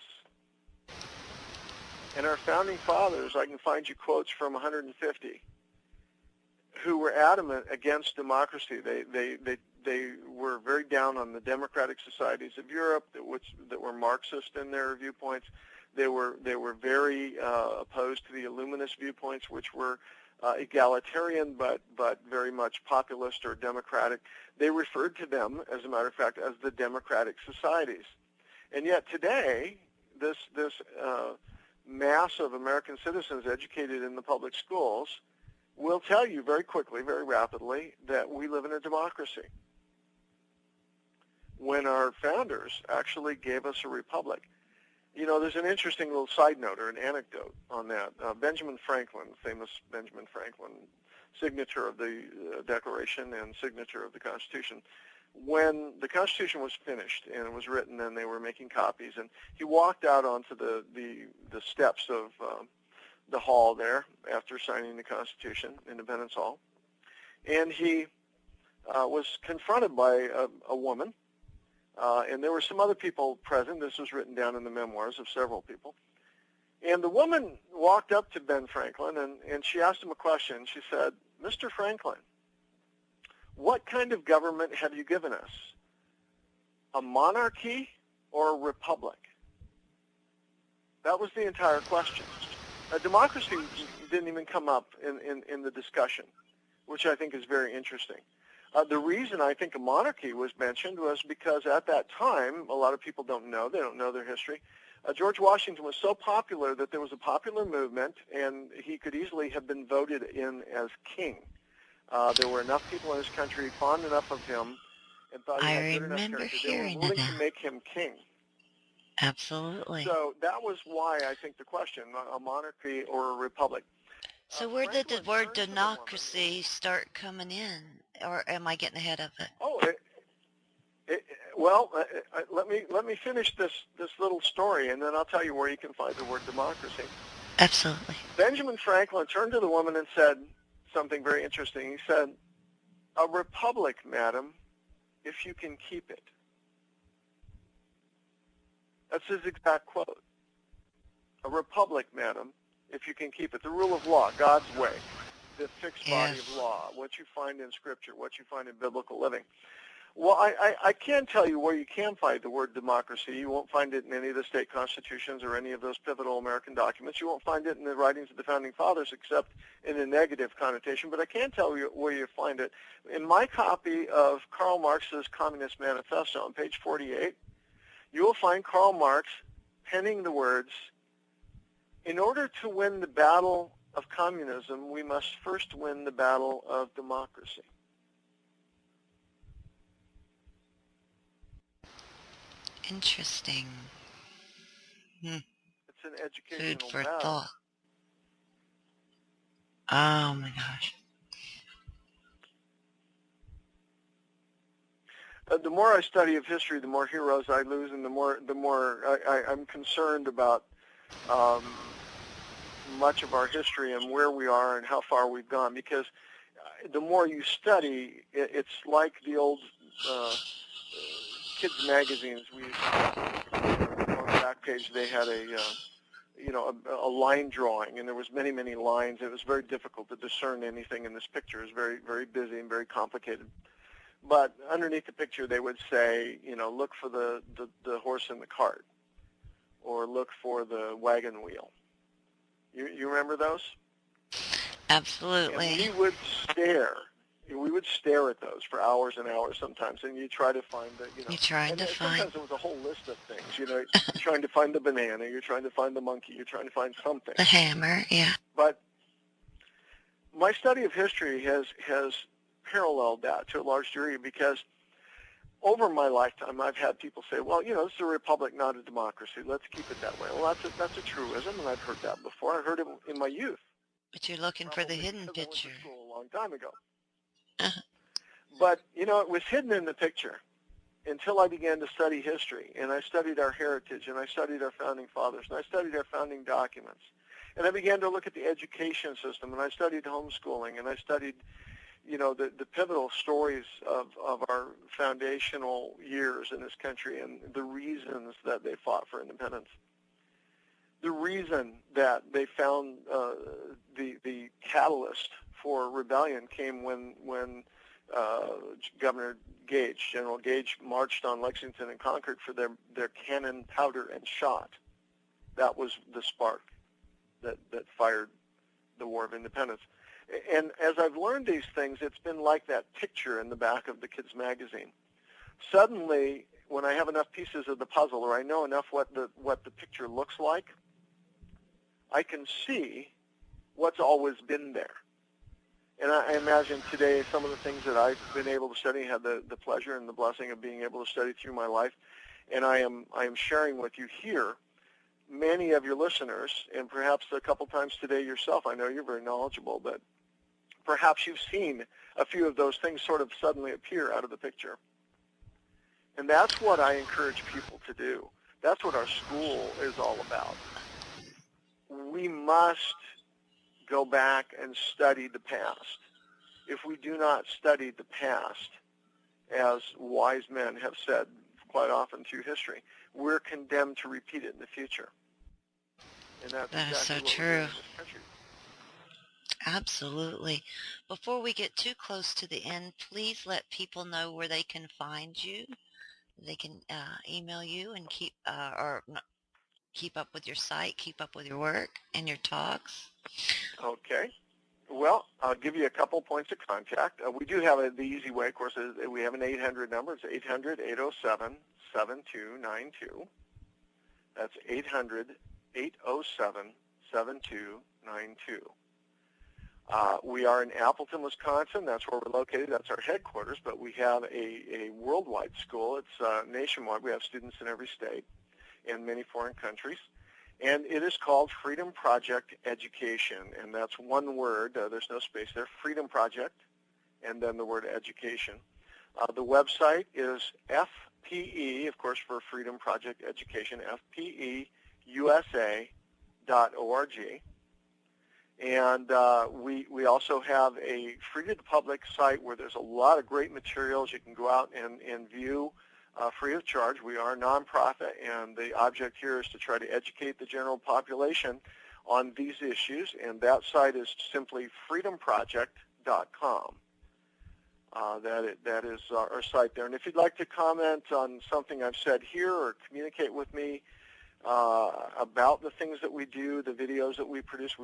And our founding fathers, I can find you quotes from 150, who were adamant against democracy. They were very down on the democratic societies of Europe that were Marxist in their viewpoints. They were very opposed to the Illuminist viewpoints, which were egalitarian but very much populist or democratic. They referred to them, as a matter of fact, as the democratic societies. And yet today, this mass of American citizens educated in the public schools will tell you very quickly, very rapidly, that we live in a democracy, when our founders actually gave us a republic. You know, there's an interesting little side note or an anecdote on that. Benjamin Franklin, famous Benjamin Franklin, signature of the Declaration and signature of the Constitution, when the Constitution was finished and it was written and they were making copies, and he walked out onto the steps of the hall there after signing the Constitution, Independence Hall, and he was confronted by a woman, and there were some other people present. This was written down in the memoirs of several people. And the woman walked up to Ben Franklin, and she asked him a question. She said, "Mr. Franklin, what kind of government have you given us? A monarchy or a republic?" That was the entire question. Democracy didn't even come up in the discussion, which I think is very interesting. The reason I think a monarchy was mentioned was because at that time, a lot of people don't know, they don't know their history, George Washington was so popular that there was a popular movement, and he could easily have been voted in as king. There were enough people in his country fond enough of him and thought he had good enough character. They were willing to make him king. Absolutely. So that was why I think the question, a monarchy or a republic. So where did the word democracy start coming in? Or am I getting ahead of it? Oh, let me finish this little story, and then I'll tell you where you can find the word democracy. Absolutely. Benjamin Franklin turned to the woman and said something very interesting. He said, "A republic, madam, if you can keep it." That's his exact quote. "A republic, madam, if you can keep it." The rule of law, God's way, the fixed body of law, what you find in Scripture, what you find in biblical living. Well, I can tell you where you can find the word democracy. You won't find it in any of the state constitutions or any of those pivotal American documents. You won't find it in the writings of the Founding Fathers except in a negative connotation. But I can tell you where you find it. In my copy of Karl Marx's Communist Manifesto on page 48, you will find Karl Marx penning the words, "In order to win the battle of communism, we must first win the battle of democracy." Interesting. It's an educational Food for battle. thought. Oh my gosh. The more I study of history, the more heroes I lose, and the more I'm concerned about much of our history and where we are and how far we've gone. Because the more you study, it's like the old kids' magazines. On the back page, they had a line drawing, and there was many lines. It was very difficult to discern anything in this picture. It was very, very busy and very complicated. But underneath the picture, they would say, look for the horse in the cart, or look for the wagon wheel. You remember those? Absolutely. And we would stare. We would stare at those for hours and hours sometimes, and you try to find the, You're trying to find. Sometimes it was a whole list of things. You're trying to find the banana. You're trying to find the monkey. You're trying to find something. The hammer, yeah. But my study of history has paralleled that to a large degree, because over my lifetime I've had people say, well, this is a republic, not a democracy. Let's keep it that way. Well, that's a truism, and I've heard that before. I heard it in my youth. But you're looking for the hidden picture. I went to school a long time ago. But, it was hidden in the picture until I began to study history, and I studied our heritage, and I studied our founding fathers, and I studied our founding documents. And I began to look at the education system, and I studied homeschooling, and I studied, the pivotal stories of our foundational years in this country and the reasons that they fought for independence. the reason that they found the catalyst for rebellion came when Governor Gage, General Gage, marched on Lexington and Concord for their cannon, powder, and shot. That was the spark that fired the War of Independence. And as I've learned these things, it's been like that picture in the back of the kids' magazine. Suddenly, when I have enough pieces of the puzzle, or I know enough what the picture looks like, I can see what's always been there. And I imagine today some of the things that I've been able to study, had the pleasure and the blessing of being able to study through my life, and I am sharing with you here. Many of your listeners, and perhaps a couple times today yourself, I know you're very knowledgeable, but perhaps you've seen a few of those things sort of suddenly appear out of the picture. And that's what I encourage people to do. That's what our school is all about. We must go back and study the past. If we do not study the past, as wise men have said quite often through history, we're condemned to repeat it in the future. And that's That is so exactly what we're true. doing in this country. Absolutely. Before we get too close to the end, please let people know where they can find you. They can email you and keep up with your site, keep up with your work and your talks. Okay. Well, I'll give you a couple points of contact. We do have the easy way, of course, is we have an 800 number. It's 800-807-7292. That's 800-807-7292. We are in Appleton, Wisconsin. That's where we're located. That's our headquarters, but we have a worldwide school. It's nationwide. We have students in every state and many foreign countries. And it is called Freedom Project Education, and that's one word. There's no space there. Freedom Project, and then the word education. The website is FPE, of course, for Freedom Project Education, FPEUSA.org. And we also have a free to the public site where there's a lot of great materials you can go out and view free of charge. We are a nonprofit, and the object here is to try to educate the general population on these issues, and that site is simply freedomproject.com. That is our site there. And if you'd like to comment on something I've said here or communicate with me about the things that we do, the videos that we produce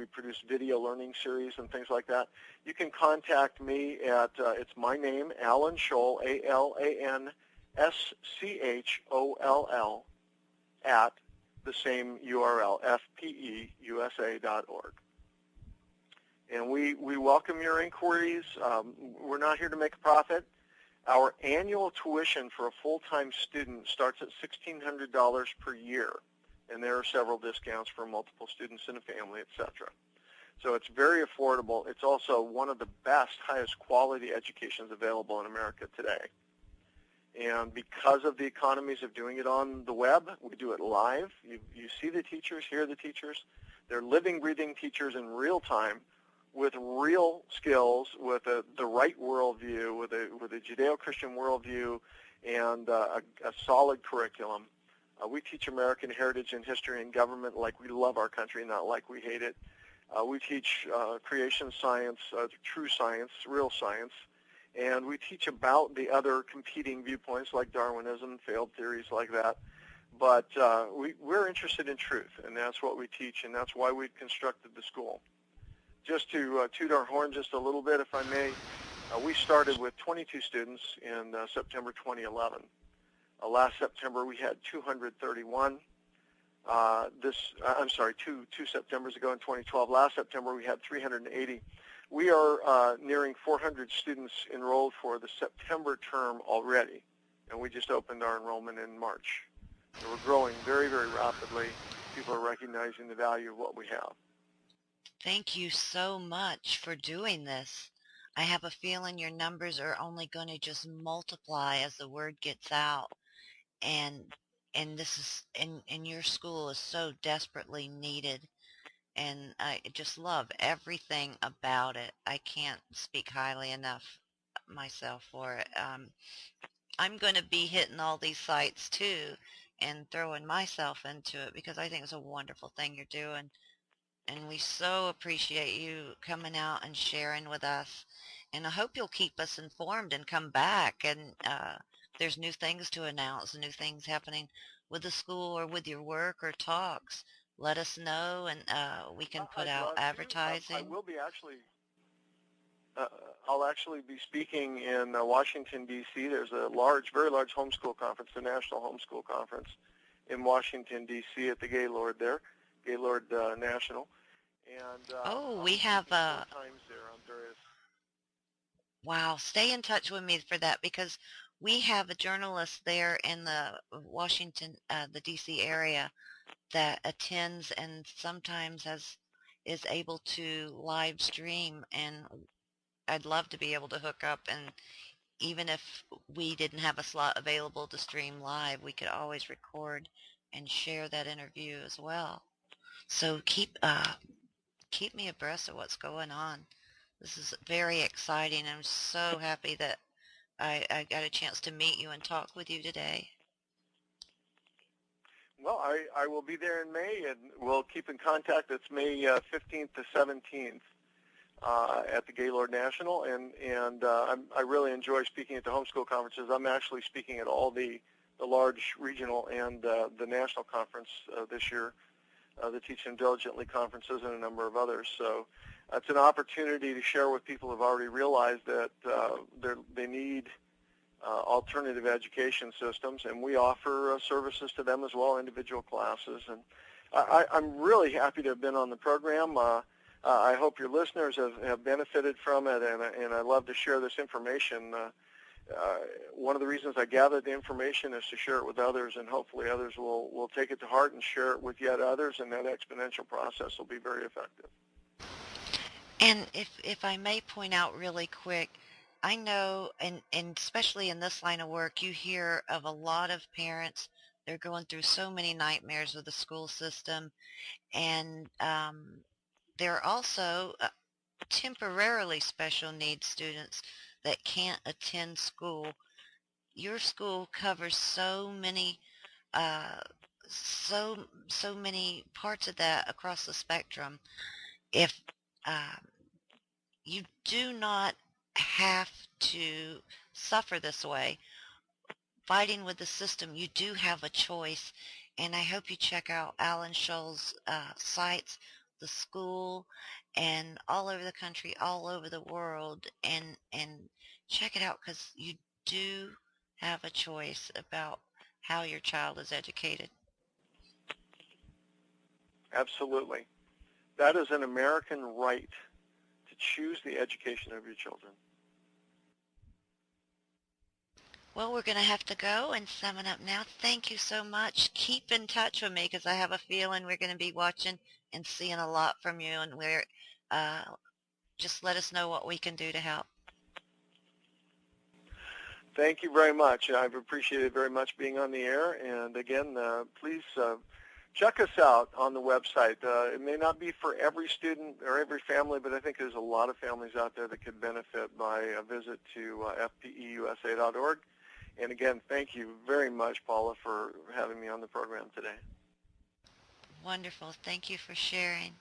video learning series and things like that, you can contact me at, it's my name, Alan Scholl, ALANSCHOLL, at the same URL, FPEUSA.org. And we welcome your inquiries. We're not here to make a profit. Our annual tuition for a full-time student starts at $1,600 per year, and there are several discounts for multiple students in a family, etc. So it's very affordable. It's also one of the best, highest quality educations available in America today. And because of the economies of doing it on the web, we do it live. You see the teachers, hear the teachers. They're living, breathing teachers in real time with real skills, with the right worldview, with a Judeo-Christian worldview, and a solid curriculum. We teach American heritage and history and government like we love our country, not like we hate it. We teach creation science, true science, real science. And we teach about the other competing viewpoints like Darwinism, failed theories like that. But we're interested in truth, and that's what we teach, and that's why we've constructed the school. Just to toot our horn just a little bit, if I may, we started with 22 students in September 2011. Last September we had 231. Two Septembers ago in 2012. Last September we had 380. We are nearing 400 students enrolled for the September term already, and we just opened our enrollment in March. So we're growing very, very rapidly. People are recognizing the value of what we have. Thank you so much for doing this. I have a feeling your numbers are only going to just multiply as the word gets out, and this is and your school is so desperately needed. And I just love everything about it. I can't speak highly enough myself for it. I'm going to be hitting all these sites too, and throwing myself into it because I think it's a wonderful thing you're doing. And we so appreciate you coming out and sharing with us. And I hope you'll keep us informed and come back. And there's new things to announce, new things happening with the school or with your work or talks. Let us know, and we can put I'd out love to. I advertising. will be actually. Uh, I'll actually be speaking in Washington, D.C. There's a very large homeschool conference, the National Homeschool Conference in Washington, D.C. at the Gaylord there, Gaylord National. And Oh, I'll we be have speaking 4 times there on various. wow, stay in touch with me for that because we have a journalist there in the Washington, the DC area that attends and sometimes is able to live stream, and I'd love to be able to hook up, and even if we didn't have a slot available to stream live, we could always record and share that interview as well. So keep me abreast of what's going on. This is very exciting. I'm so happy that I got a chance to meet you and talk with you today. Well, I will be there in May, and we'll keep in contact. It's May 15th to 17th at the Gaylord National, and I really enjoy speaking at the homeschool conferences. I'm actually speaking at all the large regional and the national conference this year, the Teach Them Diligently conferences, and a number of others. So it's an opportunity to share with people who've already realized that they need alternative education systems, and we offer services to them as well, individual classes. And I'm really happy to have been on the program. I hope your listeners have benefited from it, and I love to share this information. One of the reasons I gathered the information is to share it with others, and hopefully others will take it to heart and share it with yet others, and that exponential process will be very effective. And if I may point out really quick, I know, and especially in this line of work, you hear of a lot of parents. They're going through so many nightmares with the school system, and there are also temporarily special needs students that can't attend school. Your school covers uh, so many parts of that across the spectrum. If um, you do not have to suffer this way, fighting with the system, you do have a choice. And I hope you check out Alan Scholl's sites, the school, and all over the country, all over the world, and check it out because you do have a choice about how your child is educated. Absolutely. That is an American right to choose the education of your children. Well, we're going to have to go and sum it up now. Thank you so much. Keep in touch with me because I have a feeling we're going to be watching and seeing a lot from you, and uh, just let us know what we can do to help. Thank you very much. I've appreciated very much being on the air. And again, please check us out on the website. It may not be for every student or every family, but I think there's a lot of families out there that could benefit by a visit to fpeusa.org. And again, thank you very much, Paula, for having me on the program today. Wonderful. Thank you for sharing.